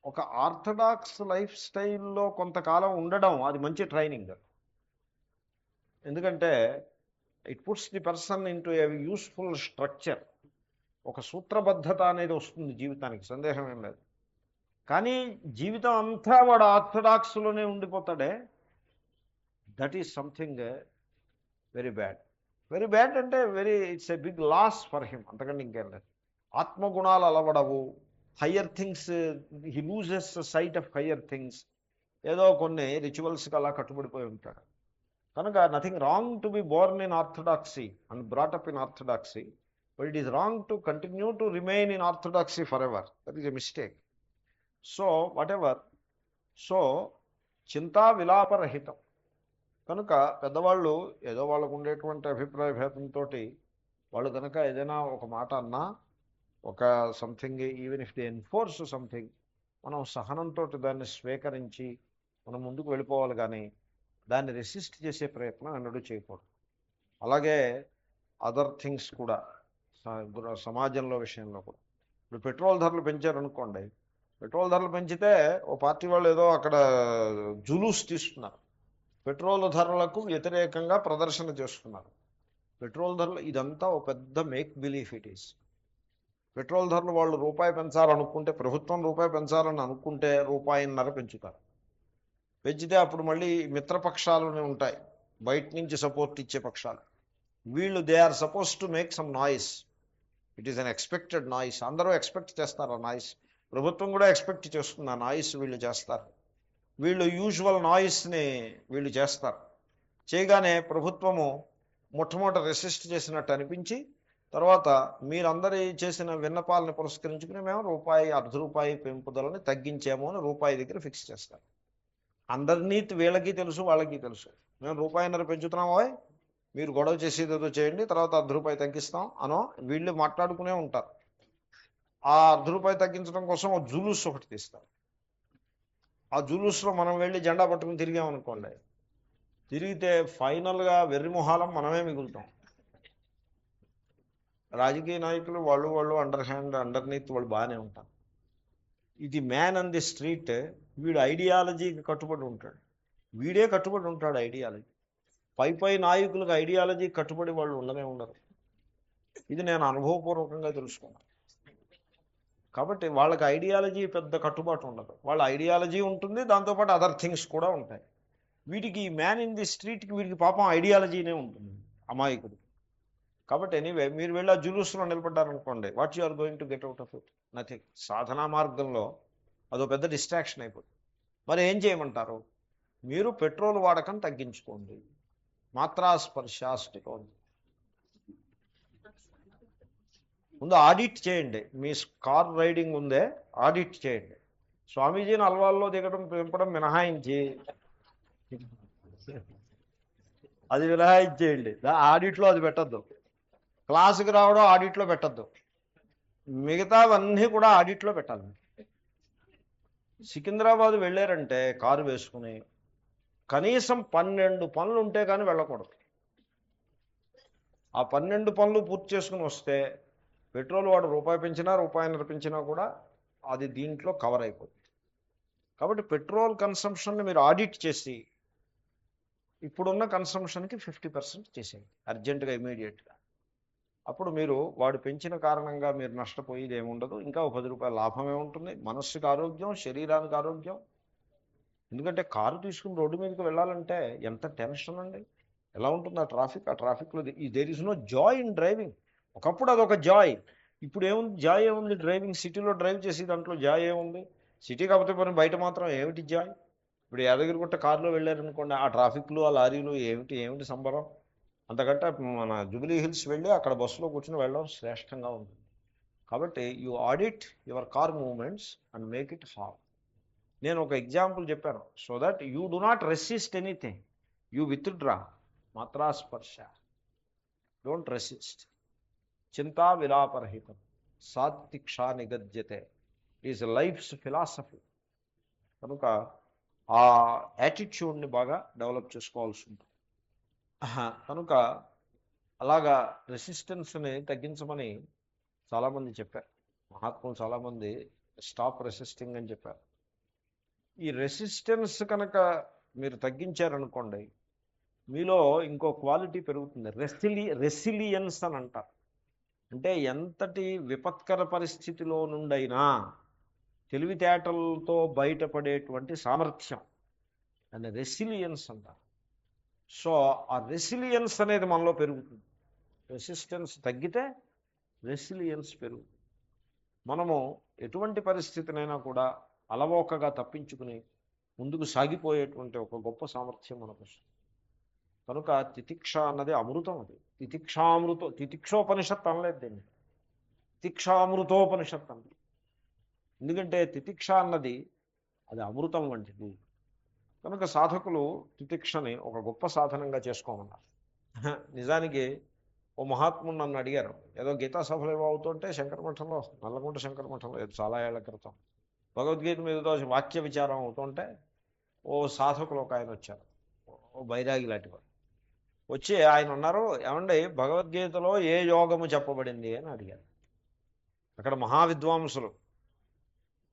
ఒక ఆర్థడాక్స్ లైఫ్ స్టైల్లో కొంతకాలం ఉండడం అది మంచి ట్రైనింగ్. ఎందుకంటే it puts the person into A useful structure. ఒక సూత్రబద్ధత అనేది వస్తుంది జీవితానికి, సందేహం ఏం లేదు. కానీ జీవితం అంతా వాడు ఆర్థడాక్స్లోనే ఉండిపోతాడే, that is something very bad. Very bad అంటే it's a big loss for him, అంతకంటే ఇంకేం లేదు. ఆత్మగుణాలు అలవడవు, higher things, he loses sight of higher things. ఏదో కొన్ని రిచువల్స్కి అలా కట్టుబడిపోయి ఉంటాడు. కనుక nothing wrong to be born in orthodoxy and brought up in orthodoxy, but it is wrong to continue to remain in orthodoxy forever. That is a mistake. So whatever, so చింతా విలాపరహితం. కనుక పెద్దవాళ్ళు ఏదో వాళ్ళకు ఉండేటువంటి అభిప్రాయ భేదంతో వాళ్ళు కనుక ఏదైనా ఒక మాట అన్నా, ఒక something, even if they enforce something, మనం సహనంతో దాన్ని స్వీకరించి మనం ముందుకు వెళ్ళిపోవాలి, కానీ దాన్ని రెసిస్ట్ చేసే ప్రయత్నం ఎన్నడూ చేయకూడదు. అలాగే అదర్ థింగ్స్ కూడా, సమాజంలో విషయంలో కూడా. ఇప్పుడు పెట్రోల్ ధరలు పెంచారనుకోండి, పెట్రోల్ ధరలు పెంచితే ఓ పార్టీ వాళ్ళు ఏదో అక్కడ జులూస్ తీస్తున్నారు, పెట్రోల్ ధరలకు వ్యతిరేకంగా ప్రదర్శన చేస్తున్నారు. పెట్రోల్ ధరలు ఇదంతా ఒక పెద్ద make belief it is. Petrol ధరలు వాళ్ళు రూపాయి పెంచాలనుకుంటే, ప్రభుత్వం రూపాయి పెంచాలని అనుకుంటే రూపాయిన్నర పెంచుతారు. పెంచితే అప్పుడు మళ్ళీ మిత్రపక్షాలు ఉంటాయి, బయట నుంచి సపోర్ట్ ఇచ్చే పక్షాలు. వీళ్ళు they are suppose to make some noise. It is unexpected noise. అందరూ ఎక్స్పెక్ట్ చేస్తారు ఆ నాయిస్. ప్రభుత్వం కూడా ఎక్స్పెక్ట్ చేస్తుంది ఆ నాయిస్ వీళ్ళు చేస్తారు. వీళ్ళు యూజువల్ నాయిస్ని వీళ్ళు చేస్తారు. చేయగానే ప్రభుత్వము మొట్టమొదట రెసిస్ట్ చేసినట్టు అనిపించి, తర్వాత మీరందరి చేసిన విన్నపాలను పురస్కరించుకుని మేము రూపాయి ₹1.5 పెంపుదలని తగ్గించాము అని రూపాయి దగ్గర ఫిక్స్ చేస్తారు. అండర్నీత్ వీళ్ళకి తెలుసు, వాళ్ళకి తెలుసు, మేము ₹1.5 పెంచుతున్నామో, మీరు గొడవ చేసేది ఏదో చేయండి, తర్వాత ₹1 తగ్గిస్తాం అనో వీళ్ళు మాట్లాడుకునే ఉంటారు. ఆ ₹1 తగ్గించడం కోసం ఒక జులూస్ ఒకటి తీస్తారు. ఆ జులూస్లో మనం వెళ్ళి జెండా పట్టుకుని తిరిగామనుకోండి, తిరిగితే ఫైనల్గా వెర్రిమొహాలం మనమే మిగులుతాం. రాజకీయ నాయకులు వాళ్ళు అండర్ హ్యాండ్ అండర్నీత్ వాళ్ళు బాగానే ఉంటారు. ఇది మ్యాన్ ఆన్ ది స్ట్రీట్, వీడు ఐడియాలజీకి కట్టుబడి ఉంటాడు, వీడే కట్టుబడి ఉంటాడు ఐడియాలజీ. పై నాయకులకు ఐడియాలజీ కట్టుబడి వాళ్ళు ఉండనే ఉండరు. ఇది నేను అనుభవపూర్వకంగా తెలుసుకున్నాను. కాబట్టి వాళ్ళకి ఐడియాలజీ పెద్ద కట్టుబాటు ఉండదు, వాళ్ళ ఐడియాలజీ ఉంటుంది, దాంతోపాటు అదర్ థింగ్స్ కూడా ఉంటాయి. వీటికి మ్యాన్ ఇన్ ది స్ట్రీట్కి వీడికి పాపం ఐడియాలజీనే ఉంటుంది, అమాయకుడు. కాబట్టి ఎనీవే మీరు వెళ్ళి ఆ జులూస్లో నిలబడ్డారనుకోండి, what you are going to get out of it? Nothing. సాధనా మార్గంలో అదో పెద్ద డిస్ట్రాక్షన్ అయిపోతుంది. మరి ఏం చేయమంటారు? మీరు పెట్రోల్ వాడకం తగ్గించుకోండి, మాత్రా స్పర్శాస్టికోండి. ముందు ఆడిట్ చేయండి, మీ కార్ రైడింగ్ ఉందే ఆడిట్ చేయండి. స్వామీజీని అల్వాల్లో దిగడం పెంపడం మినహాయించి అది మినహాయించేయండి, ఆడిట్లో అది పెట్టద్దు. క్లాసుకి రావడం ఆడిట్లో పెట్టద్దు, మిగతావన్నీ కూడా ఆడిట్లో పెట్టాలి. సికింద్రాబాద్ వెళ్ళారంటే కారు వేసుకుని కనీసం 12 పనులు ఉంటే కానీ వెళ్ళకూడదు. ఆ 12 పనులు పూర్తి చేసుకుని వస్తే పెట్రోల్ వాడు ₹1 పెంచినా ₹1.5 పెంచినా కూడా అది దీంట్లో కవర్ అయిపోతుంది. కాబట్టి పెట్రోల్ కన్సంప్షన్ని మీరు ఆడిట్ చేసి ఇప్పుడున్న కన్సంప్షన్కి 50% చేసేయండి అర్జెంటుగా, ఇమీడియట్గా. అప్పుడు మీరు వాడు పెంచిన కారణంగా మీరు నష్టపోయేది ఏముండదు, ఇంకా ₹10 లాభమే ఉంటుంది. మనస్సుకి ఆరోగ్యం, శరీరానికి ఆరోగ్యం. ఎందుకంటే కారు తీసుకుని రోడ్డు మీదకి వెళ్ళాలంటే ఎంత టెన్షన్ అండి, ఎలా ఉంటుంది ఆ ట్రాఫిక్. ఆ ట్రాఫిక్లో there is no joy in driving. ఒకప్పుడు అదొక జాయ్, ఇప్పుడు ఏముంది? జాయ్ ఏముంది? డ్రైవింగ్ సిటీలో డ్రైవ్ చేసి దాంట్లో జాయ్ ఏముంది? సిటీ కాకపోతే పోనీ బయట మాత్రం ఏమిటి జాయ్? ఇప్పుడు యాదగిరిగుట్ట కారులో వెళ్ళారనుకోండి, ఆ ట్రాఫిక్లు, ఆ లారీలు ఏమిటి సంబరం? అంతకంటే మన జూబ్లీ హిల్స్ వెళ్ళి అక్కడ బస్సులో కూర్చొని వెళ్ళడం శ్రేష్టంగా ఉంటుంది. కాబట్టి you audit your car movements and make it halt. నేను ఒక ఎగ్జాంపుల్ చెప్పాను, so that you do not resist anything, you withdraw. మాత్రా స్పర్శ, డోంట్ రెసిస్ట్. చింతా విలాపరహితం, సాత్తిక్షా నిగద్యతే ఈజ్ లైఫ్స్ ఫిలాసఫీ. కనుక ఆ యాటిట్యూడ్ని బాగా డెవలప్ చేసుకోవాల్సి ఉంటుంది. కనుక అలాగా రెసిస్టెన్స్ని తగ్గించమని చాలామంది చెప్పారు, మహాత్ములు చాలామంది స్టాప్ రెసిస్టింగ్ అని చెప్పారు. ఈ రెసిస్టెన్స్ కనుక మీరు తగ్గించారనుకోండి, మీలో ఇంకో క్వాలిటీ పెరుగుతుంది, రెసిలియన్స్ అని అంటారు. అంటే ఎంతటి విపత్కర పరిస్థితిలో నుండైనా తెలివితేటలతో బయటపడేటువంటి సామర్థ్యం అని రెసిలియన్స్ అంటారు. సో ఆ రెసిలియన్స్ అనేది మనలో పెరుగుతుంది. రెసిస్టెన్స్ తగ్గితే రెసిలియన్స్ పెరుగుతుంది. మనము ఎటువంటి పరిస్థితినైనా కూడా అలవోకగా తప్పించుకుని ముందుకు సాగిపోయేటువంటి ఒక గొప్ప సామర్థ్యం మనకు వస్తుంది. కనుక తితిక్ష అన్నది అమృతం. అది తితిక్షోపనిషత్ అనలేదు దీన్ని, తితిక్షామృతోపనిషత్ అన్నది. ఎందుకంటే తితిక్ష అన్నది అది అమృతం వంటిది. కనుక సాధకులు తితిక్షని ఒక గొప్ప సాధనంగా చేసుకోమన్నారు. నిజానికి ఓ మహాత్ముడు నన్ను అడిగారు, ఏదో గీతా సభలు ఏవో అవుతుంటే శంకరమఠంలో, నల్లకుంట శంకరమఠంలో చాలా ఏళ్ల క్రితం భగవద్గీత మీద వాక్య విచారం అవుతుంటే ఓ సాధకులు ఒక ఆయన వచ్చారు, ఓ బైరాగి లాంటి వాడు. వచ్చి ఆయన ఉన్నారు, ఏమండి భగవద్గీతలో ఏ యోగము చెప్పబడింది అని అడిగారు. అక్కడ మహావిద్వాంసులు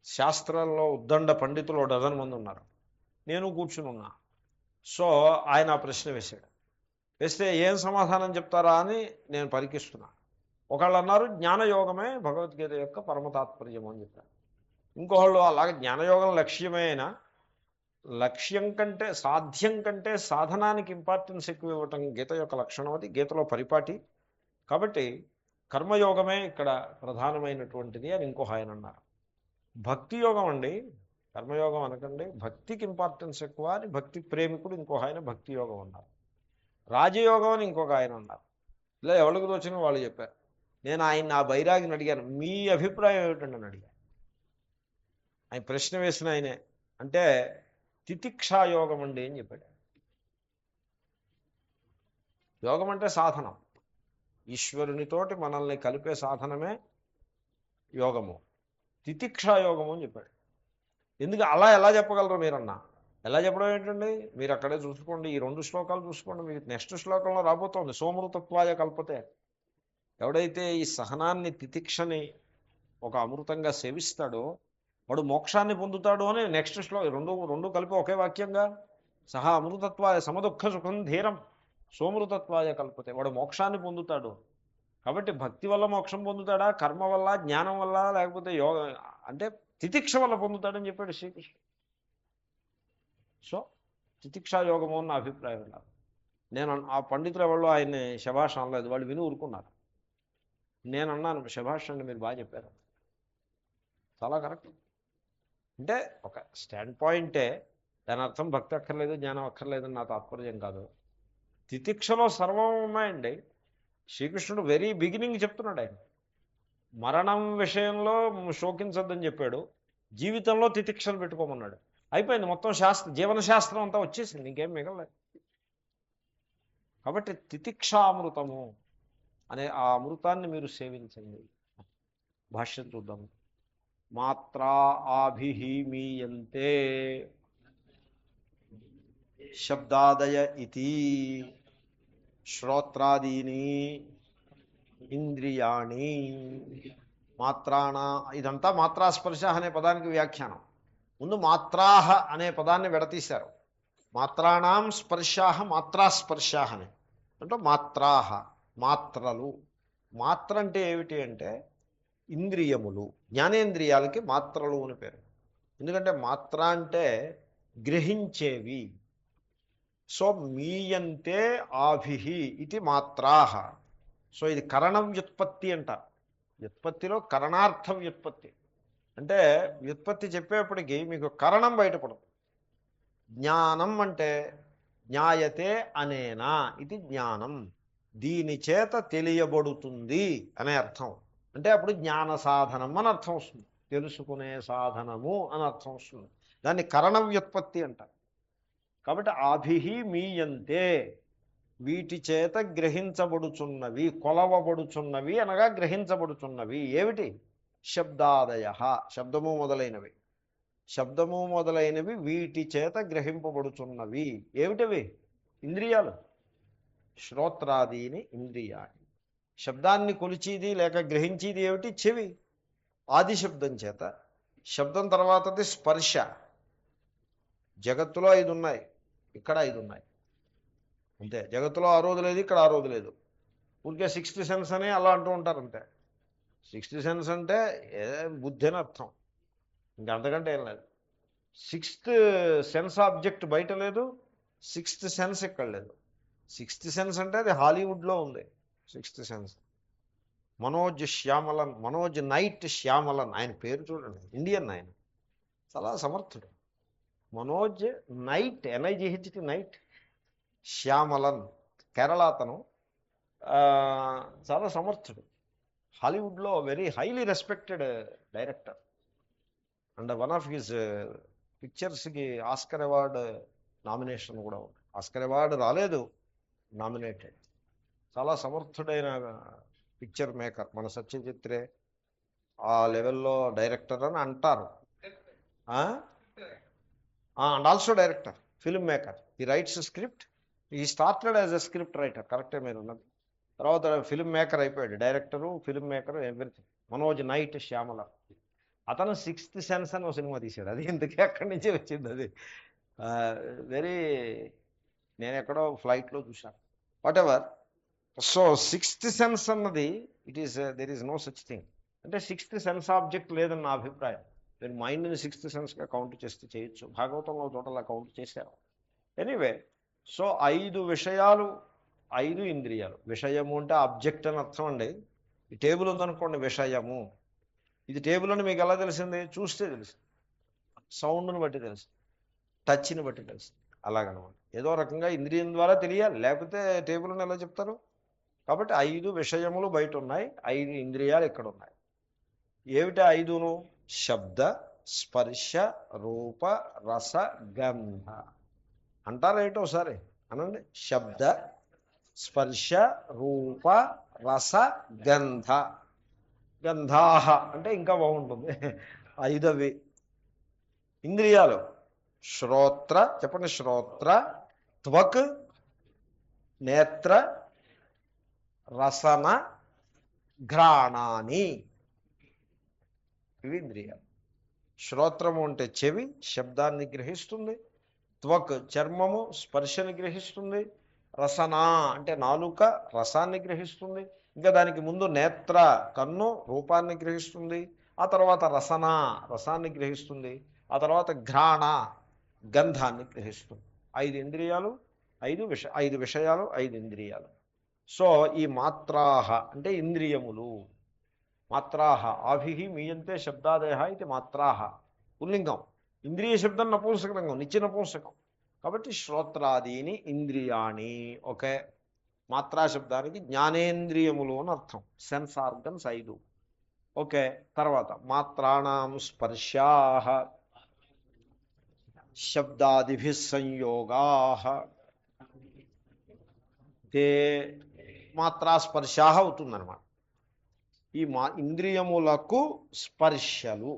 శాస్త్రంలో ఉద్దండ పండితులు 12 మంది ఉన్నారు, నేను కూర్చుని ఉన్నా. సో ఆయన ఆ ప్రశ్న వేశాడు. వేస్తే ఏం సమాధానం చెప్తారా అని నేను పరికిస్తున్నా. ఒకళ్ళు అన్నారు జ్ఞానయోగమే భగవద్గీత యొక్క పరమ తాత్పర్యము అని చెప్పారు. ఇంకోళ్ళు అలాగే జ్ఞానయోగం లక్ష్యమే అయినా లక్ష్యం కంటే సాధ్యం కంటే సాధనానికి ఇంపార్టెన్స్ ఎక్కువ ఇవ్వటం గీత యొక్క లక్షణం, అది గీతలో పరిపాటి. కాబట్టి కర్మయోగమే ఇక్కడ ప్రధానమైనటువంటిది అని ఇంకో ఆయన అన్నారు. భక్తి యోగం అండి, కర్మయోగం అనకండి, భక్తికి ఇంపార్టెన్స్ ఎక్కువ అని భక్తి ప్రేమికుడు ఇంకొక ఆయన భక్తి యోగం అన్నారు. రాజయోగం అని ఇంకొక ఆయన అన్నారు. ఇలా ఎవరికి తోచిన వాళ్ళు చెప్పారు. నేను ఆయన ఆ బైరాగిని అడిగాను, మీ అభిప్రాయం ఏమిటండి అని అడిగాను. ఆయన ప్రశ్న వేసిన ఆయనే. అంటే తితిక్షాయోగం అండి అని చెప్పాడు. యోగం అంటే సాధనం, ఈశ్వరునితోటి మనల్ని కలిపే సాధనమే యోగము. తితిక్షాయోగము అని చెప్పాడు. ఎందుకు అలా ఎలా చెప్పగలరు మీరన్నా? ఎలా చెప్పడం ఏంటండి? మీరు అక్కడే చూసుకోండి, ఈ 2 శ్లోకాలు చూసుకోండి, మీకు నెక్స్ట్ శ్లోకంలో రాబోతోంది సోమృతత్వాయ కల్పతే. ఎవడైతే ఈ సహనాన్ని తితిక్షని ఒక అమృతంగా సేవిస్తాడో వాడు మోక్షాన్ని పొందుతాడు అని నెక్స్ట్ రెండు కలిపి ఒకే వాక్యంగా, సహా అమృతత్వాయ సమదుఃఖ సుఖం ధీరం సోమృతత్వాయ కల్పతే, వాడు మోక్షాన్ని పొందుతాడు. కాబట్టి భక్తి వల్ల మోక్షం పొందుతాడా, కర్మ వల్ల, జ్ఞానం వల్ల, లేకపోతే యోగ అంటే తితిక్ష వల్ల పొందుతాడని చెప్పాడు శ్రీకృష్ణుడు. సో తితిక్షా యోగము నా అభిప్రాయం కాదు. నేను ఆ పండితులు ఎవరు ఆయన్ని శభాష్ అనలేదు, వాళ్ళు విని ఊరుకున్నారు. నేను అన్నాను, శభాష్ అండి మీరు బాగా చెప్పారు, చాలా కరెక్ట్. అంటే ఒక స్టాండ్ పాయింటే, దాని అర్థం భక్తి అక్కర్లేదు జ్ఞానం అక్కర్లేదని నా తాత్పర్యం కాదు. తితిక్షలో సర్వం ఉన్నాయండి. శ్రీకృష్ణుడు వెరీ బిగినింగ్ చెప్తున్నాడు, ఆయన మరణం విషయంలో శోకించద్దని చెప్పాడు, జీవితంలో తితిక్షలు పెట్టుకోమన్నాడు. అయిపోయింది, మొత్తం జీవనశాస్త్రం అంతా వచ్చేసింది, ఇంకేం మిగలలేదు. కాబట్టి తితిక్షామృతము అనే ఆ అమృతాన్ని మీరు సేవించండి. భాష్యం చూద్దాం. మాత్రా ఆభిహీమీయంతే శబ్దాదయ ఇతి శ్రోత్రాదీని ఇంద్రియాణి. మాత్రాణ, ఇదంతా మాత్రాస్పర్శ అనే పదానికి వ్యాఖ్యానం. ముందు మాత్రాహ అనే పదాన్ని విడతీశారు. మాత్రాణం స్పర్శాహ మాత్రాస్పర్శాహ అని. అంటే మాత్రాహ మాత్రలు. మాత్ర అంటే ఏమిటి అంటే ఇంద్రియములు, జ్ఞానేంద్రియాలకి మాత్రలు అని పేరు. ఎందుకంటే మాత్ర అంటే గ్రహించేవి. సో మీయంతే ఆభిహి ఇది మాత్రాహ. సో ఇది కరణ వ్యుత్పత్తి అంట. వ్యుత్పత్తిలో కరణార్థ వ్యుత్పత్తి అంటే వ్యుత్పత్తి చెప్పేప్పటికీ మీకు కరణం బయటపడదు. జ్ఞానం అంటే జ్ఞాయతే అనేనా ఇది జ్ఞానం, దీని చేత తెలియబడుతుంది అనే అర్థం. అంటే అప్పుడు జ్ఞాన సాధనం అని అర్థం వస్తుంది, తెలుసుకునే సాధనము అని అర్థం వస్తుంది. దాన్ని కరణ వ్యుత్పత్తి అంటారు. కాబట్టి ఆభిహి మీయంతే, వీటి చేత గ్రహించబడుచున్నవి, కొలవబడుచున్నవి అనగా గ్రహించబడుచున్నవి ఏమిటి? శబ్దాదయ, శబ్దము మొదలైనవి. శబ్దము మొదలైనవి వీటి చేత గ్రహింపబడుచున్నవి ఏమిటవి? ఇంద్రియాలు. శ్రోత్రాదీని ఇంద్రియాలు. శబ్దాన్ని కొలిచేది లేక గ్రహించేది ఏమిటి? చెవి. ఆది శబ్దం చేత. శబ్దం తర్వాతది స్పర్శ. జగత్తులో 5 ఉన్నాయి, ఇక్కడ 5 ఉన్నాయి అంతే. జగత్తులో 6 లేదు, ఇక్కడ 6 లేదు. ఊరికే 6th సెన్స్ అని అలా అంటూ ఉంటారు అంతే. 6th సెన్స్ అంటే బుద్ధి అని అర్థం, ఇంకంతకంటే ఏం లేదు. 6th సెన్స్ ఆబ్జెక్ట్ బయట లేదు, 6th సెన్స్ ఇక్కడ లేదు. 6th సెన్స్ అంటే అది హాలీవుడ్లో ఉంది. 6th sense Manoj Shyamalan, Manoj Night Shyamalan, ఆయన పేరు చూడండి, ఇండియన్ ఆయన, చాలా సమర్థుడు. Manoj Night, NIGHT Night, Shyamalan Kerala అతను, చాలా సమర్థుడు. హాలీవుడ్లో very highly respected director. And one of his పిక్చర్స్కి ఆస్కర్ అవార్డు నామినేషన్ కూడా ఉంది. ఆస్కర్ అవార్డు రాలేదు, నామినేటెడ్. చాలా సమర్థుడైన పిక్చర్ మేకర్. మన సత్యజిత్రే ఆ లెవెల్లో డైరెక్టర్ అని అంటారు. And also director, film maker. ఈ రైట్స్ స్క్రిప్ట్, ఈ started as a script writer, కరెక్టే మీరు ఉన్నది. తర్వాత ఫిల్మ్ మేకర్ అయిపోయాడు, director, film maker, everything. Manoj night Shyamala. అతను సిక్స్త్ సెన్స్ అని ఒక సినిమా తీశాడు. అది ఇంతకీ అక్కడి నుంచే వచ్చింది అది. వెరీ నేను ఎక్కడో ఫ్లైట్లో చూశాను. Whatever. So sixth sense అన్నది there is no such thing. అంటే సిక్స్త్ సెన్స్ ఆబ్జెక్ట్ లేదని నా అభిప్రాయం. మీరు మైండ్ని సిక్స్త్ సెన్స్గా కౌంట్ చేస్తే చేయొచ్చు. భాగవతంలో చోటలా కౌంట్ చేశారు. ఎనీవే, సో 5 విషయాలు, 5 ఇంద్రియాలు. విషయము అంటే ఆబ్జెక్ట్ అని అర్థం అండి. ఈ టేబుల్ ఉందనుకోండి, విషయము. ఇది టేబుల్ అని మీకు ఎలా తెలిసింది? చూస్తే తెలుసు, సౌండ్ని బట్టి తెలుసు, టచ్ని బట్టి తెలుసు. అలాగనమాట. ఏదో రకంగా ఇంద్రియం ద్వారా తెలియాలి, లేకపోతే టేబుల్ అని ఎలా చెప్తారు? కాబట్టి 5 విషయములు బయట ఉన్నాయి, 5 ఇంద్రియాలు ఇక్కడ ఉన్నాయి. ఏమిటి 5ను? శబ్ద, స్పర్శ, రూప, రస, గంధ. అంటారా ఏంటో ఒకసారి అనండి. శబ్ద, స్పర్శ, రూప, రస, గంధ. గంధాహ అంటే ఇంకా బాగుంటుంది. 5 ఇంద్రియాలు. శ్రోత్ర, చెప్పండి. శ్రోత్ర, త్వక్, నేత్ర, రసన, ఘ్రాణాని. ఇవి ఇంద్రియాలు. శ్రోత్రము అంటే చెవి, శబ్దాన్ని గ్రహిస్తుంది. త్వక్ చర్మము, స్పర్శని గ్రహిస్తుంది. రసన అంటే నాలుక, రసాన్ని గ్రహిస్తుంది. ఇంకా దానికి ముందు నేత్ర, కన్ను, రూపాన్ని గ్రహిస్తుంది. ఆ తర్వాత రసన, రసాన్ని గ్రహిస్తుంది. ఆ తర్వాత ఘ్రాణ, గంధాన్ని గ్రహిస్తుంది. 5 ఇంద్రియాలు, 5 విషయాలు, 5 ఇంద్రియాలు. సో ఈ మాత్రాహ అంటే ఇంద్రియములు. మాత్రాహ ఆభిః మీయంతే శబ్దాదయ ఇది మాత్రాహ పుల్లింగం. ఇంద్రియ శబ్దం నపుంసకలింగం, నిత్య నపుంసకం. కాబట్టి శ్రోత్రాదీని ఇంద్రియాణి. ఓకే. మాత్రా శబ్దానికి జ్ఞానేంద్రియములు అని అర్థం. Sense organs 5. ఓకే. తర్వాత మాత్రాణం స్పర్శాః శబ్దాదిభిః సంయోగాః తే మాత్రా స్పర్శాః అవుతుందన్నమాట. ఈ ఇంద్రియములకు స్పర్శలు.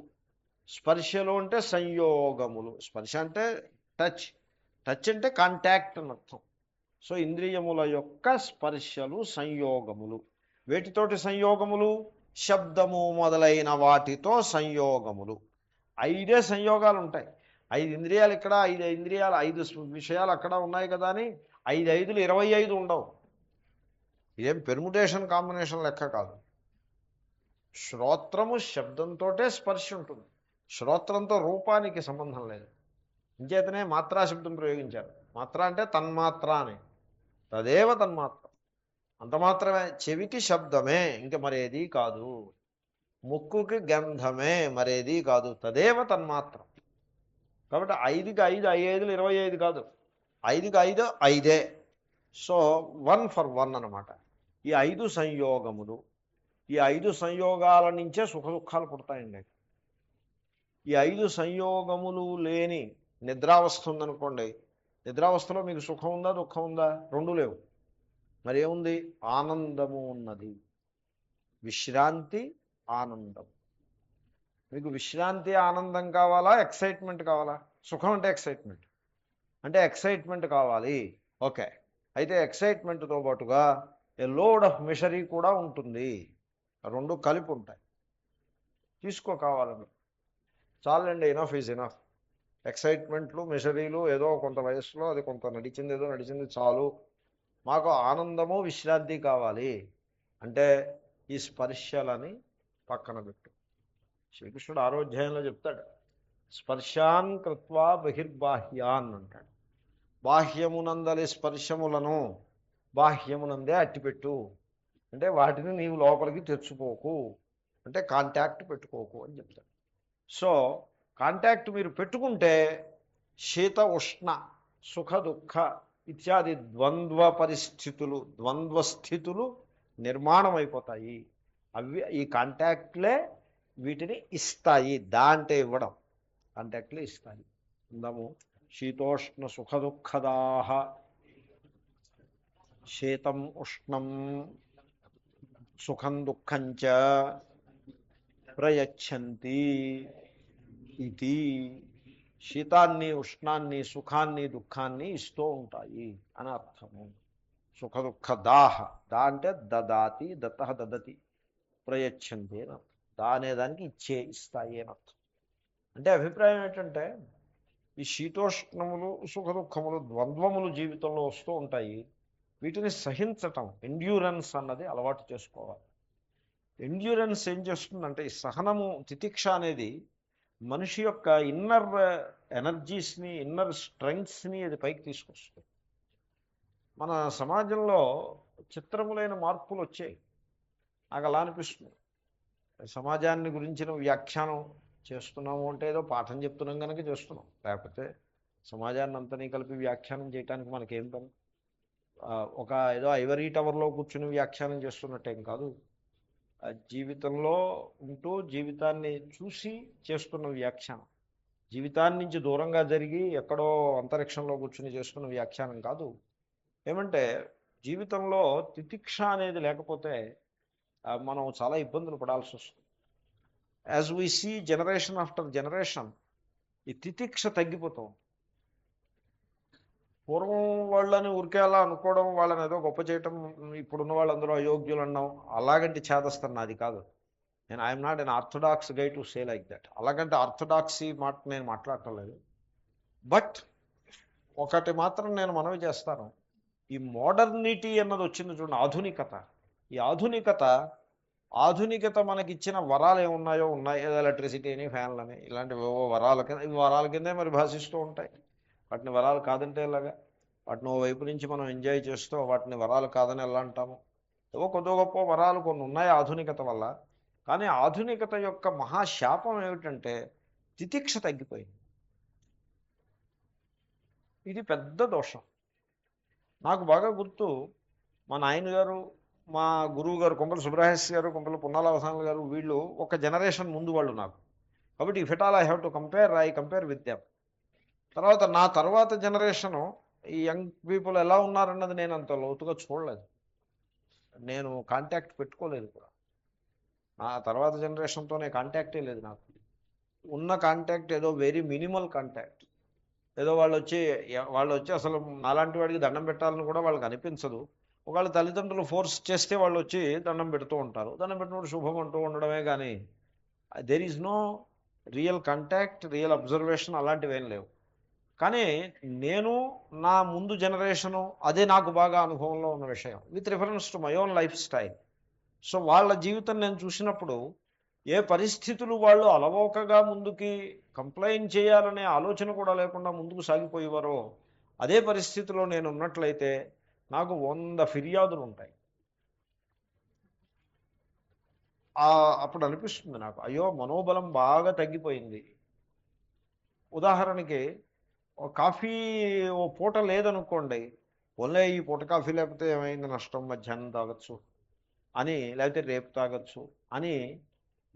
స్పర్శలు అంటే సంయోగములు. స్పర్శ అంటే టచ్, టచ్ అంటే కాంటాక్ట్ అని అర్థం. సో ఇంద్రియముల యొక్క స్పర్శలు, సంయోగములు. వేటితోటి సంయోగములు? శబ్దము మొదలైన వాటితో సంయోగములు. 5 సంయోగాలు ఉంటాయి. 5 ఇంద్రియాలు ఇక్కడ, 5 ఇంద్రియాలు, 5 విషయాలు అక్కడ ఉన్నాయి కదా అని 5 5లు 25 ఉండవు. ఇదేం పెర్ముటేషన్ కాంబినేషన్ లెక్క కాదు. శ్రోత్రము శబ్దంతో స్పర్శ ఉంటుంది. శ్రోత్రంతో రూపానికి సంబంధం లేదు. ఇంచేతనే మాత్రా శబ్దం ప్రయోగించారు. మాత్ర అంటే తన్మాత్ర అని. తదేవ తన్మాత్ర, అంత మాత్రమే. చెవికి శబ్దమే, ఇంక మరేది కాదు. ముక్కుకి గంధమే, మరేది కాదు. తదేవ తన్మాత్రం. కాబట్టి 5కి 5, 5 25 కాదు. 5కి 5 5. సో 1 for 1 అనమాట. ఈ 5 సంయోగములు. ఈ 5 సంయోగాల నుంచే సుఖ దుఃఖాలు పుడతాయండి. ఈ 5 సంయోగములు లేని నిద్రావస్థ ఉందనుకోండి. నిద్రావస్థలో మీకు సుఖం ఉందా, దుఃఖం ఉందా? 2 లేవు. మరి ఏముంది? ఆనందము ఉన్నది. విశ్రాంతి, ఆనందం. మీకు విశ్రాంతి, ఆనందం కావాలా, ఎక్సైట్మెంట్ కావాలా? సుఖం అంటే ఎక్సైట్మెంట్. అంటే ఎక్సైట్మెంట్ కావాలి. ఓకే. అయితే ఎక్సైట్మెంట్తో పాటుగా ఏ లోడ్ ఆఫ్ మిషరీ కూడా ఉంటుంది. 2 కలిపి ఉంటాయి. తీసుకో కావాలని. చాలండి, ఇనఫ్ ఈజ్ ఇనఫ్. ఎక్సైట్మెంట్లు, మిషరీలు ఏదో కొంత వయసులో అది కొంత నడిచింది, ఏదో నడిచింది, చాలు. మాకు ఆనందము, విశ్రాంతి కావాలి అంటే ఈ స్పర్శలని పక్కన పెట్టు. శ్రీకృష్ణుడు 6వ అధ్యాయంలో చెప్తాడు, స్పర్శాన్ కృత్వా బహిర్బాహ్యాన్ అంటాడు. బాహ్యమునందలి స్పర్శములను బాహ్యమునందే అట్టిపెట్టు. అంటే వాటిని నీవు లోపలికి తెచ్చుకోకు, అంటే కాంటాక్ట్ పెట్టుకోకు అని చెప్తాడు. సో కాంటాక్ట్ మీరు పెట్టుకుంటే శీత ఉష్ణ, సుఖ దుఃఖ ఇత్యాది ద్వంద్వ పరిస్థితులు, ద్వంద్వస్థితులు నిర్మాణం అయిపోతాయి. అవి ఈ కాంటాక్ట్లే వీటిని ఇస్తాయి. అంటే ఇవ్వడం, కాంటాక్ట్లే ఇస్తాయి. అందాము. శీతోష్ణ సుఖ దుఃఖదాహ శీతం ఉష్ణం సుఖం దుఃఖంచ ప్రయచ్చంతి ఇది. శీతాన్ని, ఉష్ణాన్ని, సుఖాన్ని, దుఃఖాన్ని ఇస్తూ ఉంటాయి అని అర్థము. సుఖ దుఃఖ దాహ. దా అంటే దదాతి, దత్త దదతి, ప్రయచ్చంతి అని అర్థం. దానికి ఇస్తాయి అని అర్థం. అంటే అభిప్రాయం ఏంటంటే ఈ శీతోష్ణములు సుఖ దుఃఖములు ద్వంద్వములు జీవితంలో వస్తూ ఉంటాయి. వీటిని సహించటం, ఎండ్యూరెన్స్ అన్నది అలవాటు చేసుకోవాలి. ఎండ్యూరెన్స్ ఏం చేస్తుందంటే ఈ సహనము, తితిక్ష అనేది మనిషి యొక్క ఇన్నర్ ఎనర్జీస్ని, ఇన్నర్ స్ట్రెంగ్త్స్ని అది పైకి తీసుకొస్తుంది. మన సమాజంలో చిత్రములైన మార్పులు వచ్చాయి. నాకు అలా అనిపిస్తుంది. సమాజాన్ని గురించిన వ్యాఖ్యానం చేస్తున్నాము అంటే ఏదో పాఠం చెప్తున్నాం కనుక చేస్తున్నాం, లేకపోతే సమాజాన్ని అంతనీ కలిపి వ్యాఖ్యానం చేయడానికి మనకేం పని. ఒక ఏదో ఐవరీ టవర్లో కూర్చుని వ్యాఖ్యానం చేస్తున్నట్టేం కాదు. జీవితంలో ఉంటూ జీవితాన్ని చూసి చేస్తున్న వ్యాఖ్యానం, జీవితాన్ని నుంచి దూరంగా జరిగి ఎక్కడో అంతరిక్షంలో కూర్చుని చేస్తున్న వ్యాఖ్యానం కాదు. ఏమంటే జీవితంలో తితిక్ష అనేది లేకపోతే మనం చాలా ఇబ్బందులు పడాల్సి వస్తుంది. As we see generation after generation ఈ తితిక్ష తగ్గిపోతాం. పూర్వం వాళ్ళని ఊరికే అలా అనుకోవడం, వాళ్ళని ఏదో గొప్ప చేయటం, ఇప్పుడున్న వాళ్ళందరూ అయోగ్యులు అన్నాం, అలాగంటే చేదస్తాను నాది కాదు. నేను I'm not an orthodox guy to say like that. అలాగంటే ఆర్థోడాక్సీ మాట నేను మాట్లాడటం లేదు. బట్ ఒకటి మాత్రం నేను మనవి చేస్తాను, ఈ మోడర్నిటీ అన్నది వచ్చింది చూడండి, ఆధునికత. ఈ ఆధునికత మనకిచ్చిన వరాలు ఏమున్నాయో ఉన్నాయి. ఏదో ఎలక్ట్రిసిటీని, ఫ్యాన్లని, ఇలాంటివి వరాల కింద, ఇవి వరాల కిందే మరి భాషిస్తూ ఉంటాయి. వాటిని వరాలు కాదంటే ఎలాగా? వాటిని ఓ వైపు నుంచి మనం ఎంజాయ్ చేస్తూ వాటిని వరాలు కాదని ఎలా అంటాము? ఏవో కొద్ది గొప్ప వరాలు కొన్ని ఉన్నాయి ఆధునికత వల్ల. కానీ ఆధునికత యొక్క మహాశాపం ఏమిటంటే తితిక్ష తగ్గిపోయింది. ఇది పెద్ద దోషం. నాకు బాగా గుర్తు, మా నాయనగారు, మా గురువు గారు కొంపల సుబ్రహ్మణ్య గారు, కొంపల పున్నాలవసానాలు గారు, వీళ్ళు ఒక జనరేషన్ ముందు వాళ్ళు నాకు. కాబట్టి if at all I have to compare, I compare with them. తర్వాత నా తర్వాత జనరేషను ఈ యంగ్ పీపుల్ ఎలా ఉన్నారన్నది నేను అంత లోతుగా చూడలేదు, నేను కాంటాక్ట్ పెట్టుకోలేదు కూడా. నా తర్వాత జనరేషన్తో కాంటాక్టే లేదు నాకు. ఉన్న కాంటాక్ట్ ఏదో వెరీ మినిమల్ కాంటాక్ట్. ఏదో వాళ్ళు వచ్చి అసలు నాలాంటి వాడికి దండం పెట్టాలని కూడా వాళ్ళకి అనిపించదు. ఒకవేళ తల్లిదండ్రులు ఫోర్స్ చేస్తే వాళ్ళు వచ్చి దండం పెడుతూ ఉంటారు. దండం పెట్టినప్పుడు శుభం అంటూ ఉండడమే కానీ there is no real contact, real observation అలాంటివి ఏం లేవు. కానీ నేను నా ముందు జనరేషను అదే నాకు బాగా అనుభవంలో ఉన్న విషయం, with reference to my own life style. So వాళ్ళ జీవితం నేను చూసినప్పుడు ఏ పరిస్థితులు వాళ్ళు అలవోకగా ముందుకి కంప్లైంట్ చేయాలనే ఆలోచన కూడా లేకుండా ముందుకు సాగిపోయేవారో, అదే పరిస్థితిలో నేను ఉన్నట్లయితే నాకు 100 ఫిర్యాదులు ఉంటాయి. అప్పుడు అనిపిస్తుంది నాకు, అయ్యో మనోబలం బాగా తగ్గిపోయింది. ఉదాహరణకి కాఫీ ఓ పూట లేదనుకోండి, ఓన్లే ఈ పూట కాఫీ లేకపోతే ఏమైంది నష్టం, మధ్యాహ్నం తాగొచ్చు అని, లేకపోతే రేపు తాగొచ్చు అని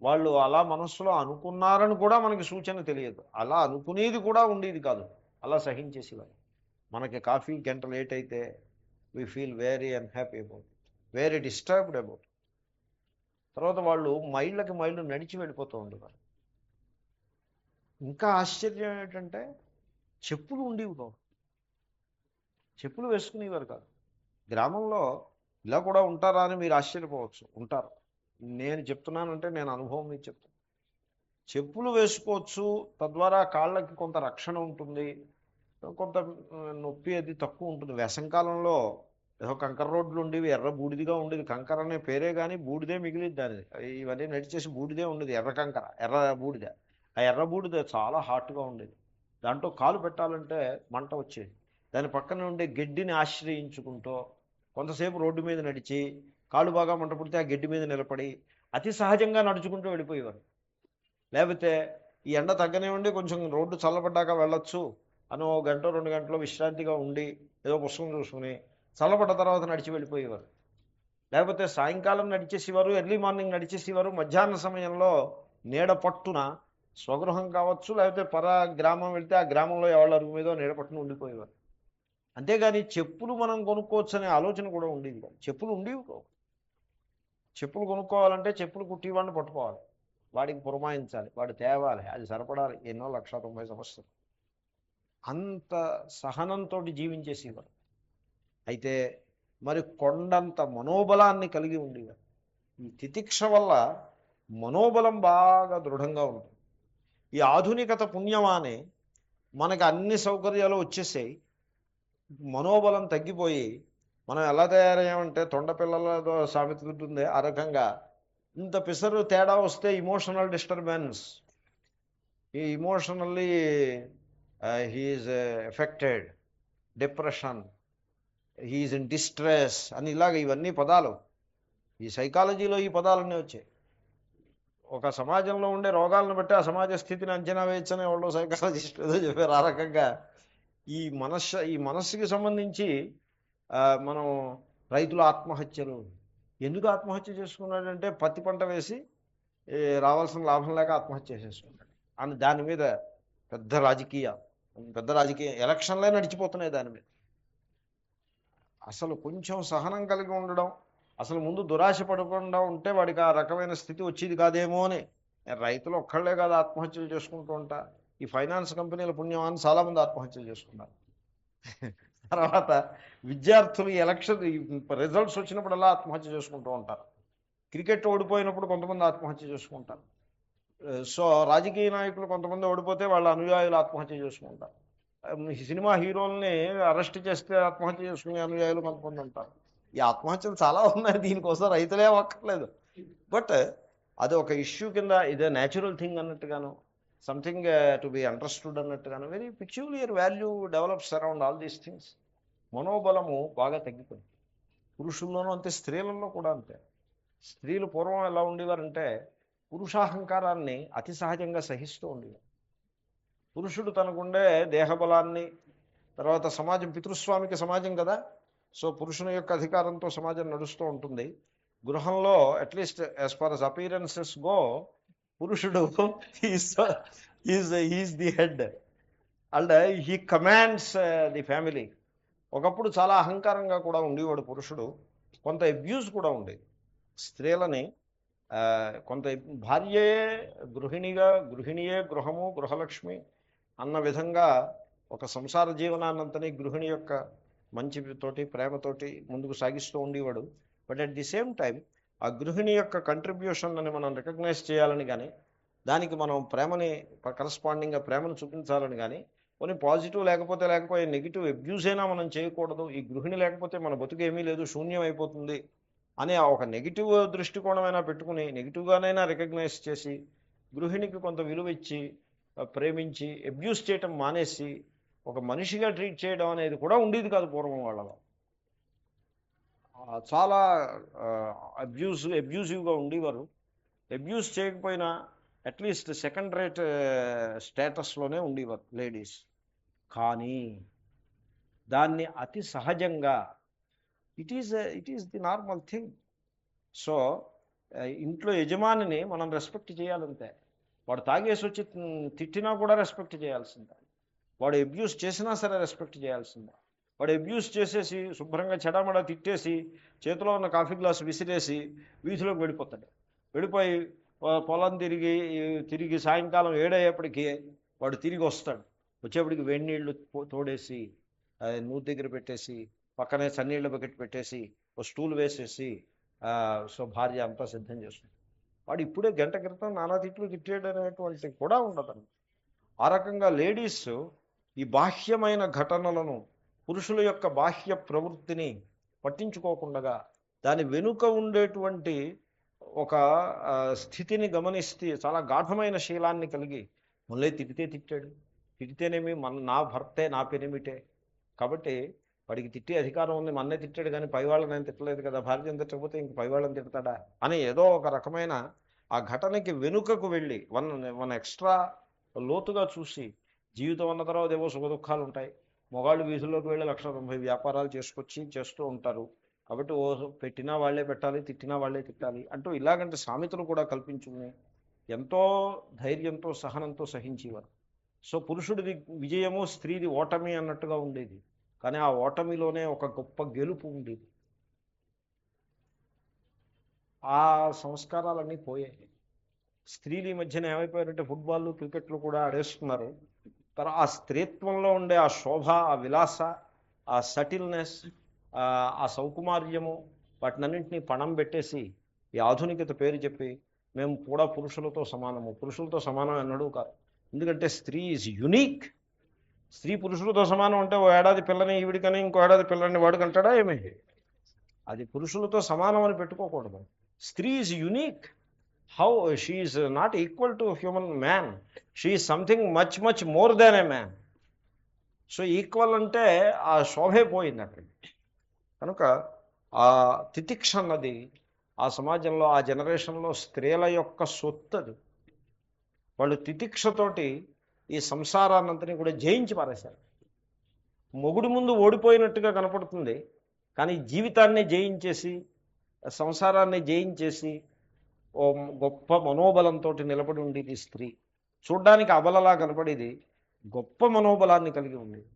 వాళ్ళు అలా మనస్సులో అనుకున్నారని కూడా మనకి సూచన తెలియదు. అలా అనుకునేది కూడా ఉండేది కాదు, అలా సహించేసేవారు. మనకి కాఫీ గంట లేట్ అయితే we feel very unhappy about, very disturbed about. తర్వాత వాళ్ళు మైళ్ళు నడిచి వెళ్ళిపోతూ ఉండేవారు. ఇంకా ఆశ్చర్యం ఏంటంటే చెప్పులు ఉండేవి కావు, చెప్పులు వేసుకునేవారు కాదు. గ్రామంలో ఇలా కూడా ఉంటారా అని మీరు ఆశ్చర్యపోవచ్చు, ఉంటారు. నేను చెప్తున్నానంటే నేను అనుభవం మీకు చెప్తాను. చెప్పులు వేసుకోవచ్చు, తద్వారా కాళ్ళకి కొంత రక్షణ ఉంటుంది, కొంత నొప్పి అది తక్కువ ఉంటుంది. వేసంకాలంలో ఏదో కంకర రోడ్లు ఉండేవి, ఎర్ర బూడిదిగా ఉండేది. కంకర అనే పేరే కానీ బూడిదే మిగిలిద్ది దాని. ఇవన్నీ నడిచేసి బూడిదే ఉండేది, ఎర్ర కంకర, ఎర్ర బూడిద. ఆ ఎర్ర బూడిద చాలా హాట్గా ఉండేది. దాంట్లో కాలు పెట్టాలంటే మంట వచ్చేది. దాని పక్కన ఉండే గడ్డిని ఆశ్రయించుకుంటూ కొంతసేపు రోడ్డు మీద నడిచి కాళ్ళు బాగా మంట పుడితే ఆ గడ్డి మీద నిలబడి అతి సహజంగా నడుచుకుంటూ వెళ్ళిపోయేవారు. లేకపోతే ఈ ఎండ తగ్గనివ్వండి, కొంచెం రోడ్డు చల్లబడ్డాక వెళ్ళొచ్చు అని 1 గంట 2 గంటలు విశ్రాంతిగా ఉండి ఏదో పుస్తకం చూసుకుని చల్లబడ్డ తర్వాత నడిచి వెళ్ళిపోయేవారు. లేకపోతే సాయంకాలం నడిచేసేవారు, ఎర్లీ మార్నింగ్ నడిచేసేవారు. మధ్యాహ్న సమయంలో నీడ పట్టున స్వగృహం కావచ్చు, లేకపోతే గ్రామం వెళ్తే ఆ గ్రామంలో ఎవరి అరుగు మీదో నీడ పట్టున ఉండిపోయేవారు. అంతేగాని చెప్పులు మనం కొనుక్కోవచ్చు అనే ఆలోచన కూడా ఉండేది కాదు. చెప్పులు ఉండేవి కావు. చెప్పులు కొనుక్కోవాలంటే చెప్పులు కుట్టివాడిని పట్టుకోవాలి, వాడికి పురమాయించాలి, వాడు తేవాలి, అది సరిపడాలి, ఎన్నో 1,90,000 సమస్యలు. అంత సహనంతో జీవించేసేవారు. అయితే మరి కొండంత మనోబలాన్ని కలిగి ఉండేవారు. ఈ తితిక్ష వల్ల మనోబలం బాగా దృఢంగా ఉంటుంది. ఈ ఆధునికత పుణ్యమానే మనకి అన్ని సౌకర్యాలు వచ్చేసాయి, మనోబలం తగ్గిపోయి మనం ఎలా తయారయ్యామంటే తొండపిల్లలతో సామెత ఉంటుంది ఆ రకంగా. ఇంత పిసరు తేడా వస్తే ఇమోషనల్ డిస్టర్బెన్స్, ఈ emotionally he is affected, depression, he is in distress అని ఇలాగ ఇవన్నీ పదాలు ఈ సైకాలజీలో ఈ పదాలన్నీ వచ్చాయి. ఒక సమాజంలో ఉండే రోగాలను బట్టి ఆ సమాజ స్థితిని అంచనా వేయచ్చనే వాళ్ళు సైకాలజిస్ట్ ఏదో చెప్పారు. ఆ రకంగా ఈ మనస్సుకి సంబంధించి మనం రైతుల ఆత్మహత్యలు, ఎందుకు ఆత్మహత్య చేసుకున్నాడంటే పత్తి పంట వేసి రావాల్సిన లాభం లేక ఆత్మహత్య చేసేసుకున్నాడు అని దాని మీద పెద్ద రాజకీయ ఎలక్షన్లే నడిచిపోతున్నాయి దాని మీద. అసలు కొంచెం సహనం కలిగి ఉండడం, అసలు ముందు దురాశ పడకుండా ఉంటే వాడికి ఆ రకమైన స్థితి వచ్చేది కాదేమో అని. రైతులు ఒక్కళ్లే కాదు ఆత్మహత్యలు చేసుకుంటూ ఉంటా, ఈ ఫైనాన్స్ కంపెనీల పుణ్యమాన్ని చాలామంది ఆత్మహత్యలు చేసుకున్నారు. తర్వాత విద్యార్థులు ఎలక్షన్ రిజల్ట్స్ వచ్చినప్పుడల్లా ఆత్మహత్య చేసుకుంటూ ఉంటారు. క్రికెట్ ఓడిపోయినప్పుడు కొంతమంది ఆత్మహత్య చేసుకుంటారు. సో రాజకీయ నాయకులు కొంతమంది ఓడిపోతే వాళ్ళ అనుయాయులు ఆత్మహత్య చేసుకుంటారు. సినిమా హీరోల్ని అరెస్ట్ చేస్తే ఆత్మహత్య చేసుకునే అనుయాయులు కొంతమంది ఉంటారు. ఈ ఆత్మహత్యలు చాలా ఉన్నాయి, దీనికోసం రైతులే ఒక్కర్లేదు. బట్ అది ఒక ఇష్యూ కింద ఇదే న్యాచురల్ థింగ్ అన్నట్టుగాను, సంథింగ్ టు బి అండర్స్టూడ్ అన్నట్టుగాను, very peculiar value develops around all these things. మనోబలము బాగా తగ్గిపోయింది. పురుషుల్లోనూ అంతే, స్త్రీలలో కూడా అంతే. స్త్రీలు పూర్వం ఎలా ఉండేవారంటే పురుషాహంకారాన్ని అతి సహజంగా సహిస్తూ ఉండేవారు. పురుషుడు తనకుండే దేహబలాన్ని, తర్వాత సమాజం పితృస్వామిక సమాజం కదా, సో పురుషుని యొక్క అధికారంతో సమాజం నడుస్తూ ఉంటుంది. గృహంలో అట్లీస్ట్ యాజ్ ఫార్ అస్ అపీరెన్సెస్ గో, పురుషుడు is the head and he commands the family. ఒకప్పుడు చాలా అహంకారంగా కూడా ఉండేవాడు పురుషుడు. కొంత అబ్యూజ్ కూడా ఉండేది. స్త్రీలని కొంత భార్యయే గృహిణియే గృహము గృహలక్ష్మి అన్న విధంగా ఒక సంసార జీవనాన్నంతని గృహిణి యొక్క మంచితోటి ప్రేమతోటి ముందుకు సాగిస్తూ ఉండేవాడు. But at the same time ఆ గృహిణి యొక్క కంట్రిబ్యూషన్ అని మనం రికగ్నైజ్ చేయాలని కానీ, దానికి మనం ప్రేమని కరస్పాండింగ్గా ప్రేమను చూపించాలని కానీ, కొన్ని పాజిటివ్ లేకపోతే నెగిటివ్ అబ్యూజ్ అయినా మనం చేయకూడదు, ఈ గృహిణి లేకపోతే మన బతుకు ఏమీ లేదు, శూన్యం అయిపోతుంది అనే ఒక నెగిటివ్ దృష్టికోణమైనా పెట్టుకుని నెగిటివ్గానైనా రికగ్నైజ్ చేసి గృహిణికి కొంత విలువ ఇచ్చి ప్రేమించి అబ్యూస్ చేయటం మానేసి ఒక మనిషిగా ట్రీట్ చేయడం అనేది కూడా ఉండేది కాదు పూర్వం వాళ్ళలో. చాలా అబ్యూజివ్గా ఉండేవారు. అబ్యూస్ చేయకపోయినా అట్లీస్ట్ సెకండ్ రేట్ స్టేటస్లోనే ఉండేవారు లేడీస్. కానీ దాన్ని అతి సహజంగా it is the normal thing. So ఇంట్లో యజమానిని మనం రెస్పెక్ట్ చేయాలంతే. వాడు తాగేసి వచ్చి తిట్టినా కూడా రెస్పెక్ట్ చేయాల్సిందే. వాడు అబ్యూస్ చేసినా సరే రెస్పెక్ట్ చేయాల్సిందే. వాడు అబ్యూస్ చేసేసి శుభ్రంగా చెడామడా తిట్టేసి చేతిలో ఉన్న కాఫీ గ్లాసు విసిరేసి వీధిలోకి వెళ్ళిపోయి పొలం తిరిగి సాయంకాలం 7 అయ్యేప్పటికీ వాడు తిరిగి వస్తాడు. వచ్చేప్పటికి వేడి నీళ్లు తోడేసి నూతి దగ్గర పెట్టేసి పక్కనే చన్నీళ్ళ బకెట్ పెట్టేసి ఒక స్టూల్ వేసేసి సో భార్య అంతా సిద్ధం చేస్తుంది. వాడు ఇప్పుడే గంట క్రితం నానా తిట్లు తిట్టాడు అనేటువంటి కూడా ఉండదండి. ఆ రకంగా లేడీస్ ఈ బాహ్యమైన ఘటనలను, పురుషుల యొక్క బాహ్య ప్రవృత్తిని పట్టించుకోకుండా దాని వెనుక ఉండేటువంటి ఒక స్థితిని గమనిస్తే చాలా గాఢమైన శీలాన్ని కలిగి మళ్ళీ తిట్టితేనేమి నా భర్తే నా పెనిమిటే, కాబట్టి వాడికి తిట్టే అధికారం ఉంది, మన్నే తిట్టాడు కానీ పైవాళ్ళని నేను తిట్టలేదు కదా, భార్యను తిట్టకపోతే ఇంక పైవాళ్ళని తిడతాడా అని ఏదో ఒక రకమైన ఆ ఘటనకి వెనుకకు వెళ్ళి వన్ ఎక్స్ట్రా లోతుగా చూసి, జీవితం అన్న తర్వాత ఏవో సుఖ దుఃఖాలు ఉంటాయి. మొగాళ్ళు వీధుల్లోకి వెళ్ళి 1,90,000 వ్యాపారాలు చేస్తూ ఉంటారు. కాబట్టి పెట్టినా వాళ్లే పెట్టాలి, తిట్టినా వాళ్లే తిట్టాలి అంటూ ఇలాగంటే సామెతలు కూడా కల్పించుకుని ఎంతో ధైర్యంతో సహనంతో సహించేవారు. సో పురుషుడిది విజయము, స్త్రీది ఓటమి అన్నట్టుగా ఉండేది. కానీ ఆ ఓటమిలోనే ఒక గొప్ప గెలుపు ఉండేది. ఆ సంస్కారాలన్నీ పోయాయి. స్త్రీలు ఈ మధ్యన ఏమైపోయారంటే ఫుట్బాల్ క్రికెట్లు కూడా ఆడేస్తున్నారు. ఆ స్త్రీత్వంలో ఉండే ఆ శోభ, ఆ విలాస, ఆ సటిల్నెస్, ఆ సౌకుమార్యము వాటినన్నింటినీ పణం పెట్టేసి ఈ ఆధునికత పేరు చెప్పి మేము కూడా పురుషులతో సమానము, పురుషులతో సమానం అన్నాడు కాదు. ఎందుకంటే స్త్రీ ఈజ్ యునీక్. స్త్రీ పురుషులతో సమానం అంటే ఓ ఏడాది పిల్లని ఈవిడికని ఇంకో ఏడాది పిల్లని వాడుకంటాడా ఏమి? అది పురుషులతో సమానం అని పెట్టుకోకూడదు. స్త్రీ is unique. How she is not equal to human man, she is something much much more than A man. So equal అంటే ఆ శోభే పోయింది అక్కడికి. కనుక ఆ తితిక్ష అన్నది ఆ సమాజంలో ఆ జనరేషన్లో స్త్రీల యొక్క సొత్తు. అది వాళ్ళు తితిక్షతోటి ఈ సంసారాన్నంతని కూడా జయించి పారేశారు. మొగుడు ముందు ఓడిపోయినట్టుగా కనపడుతుంది, కానీ జీవితాన్ని జయించేసి సంసారాన్ని జయించేసి ఓ గొప్ప మనోబలంతో నిలబడి ఉండేది స్త్రీ. చూడ్డానికి అబలలా కనపడేది, గొప్ప మనోబలాన్ని కలిగి ఉండేది.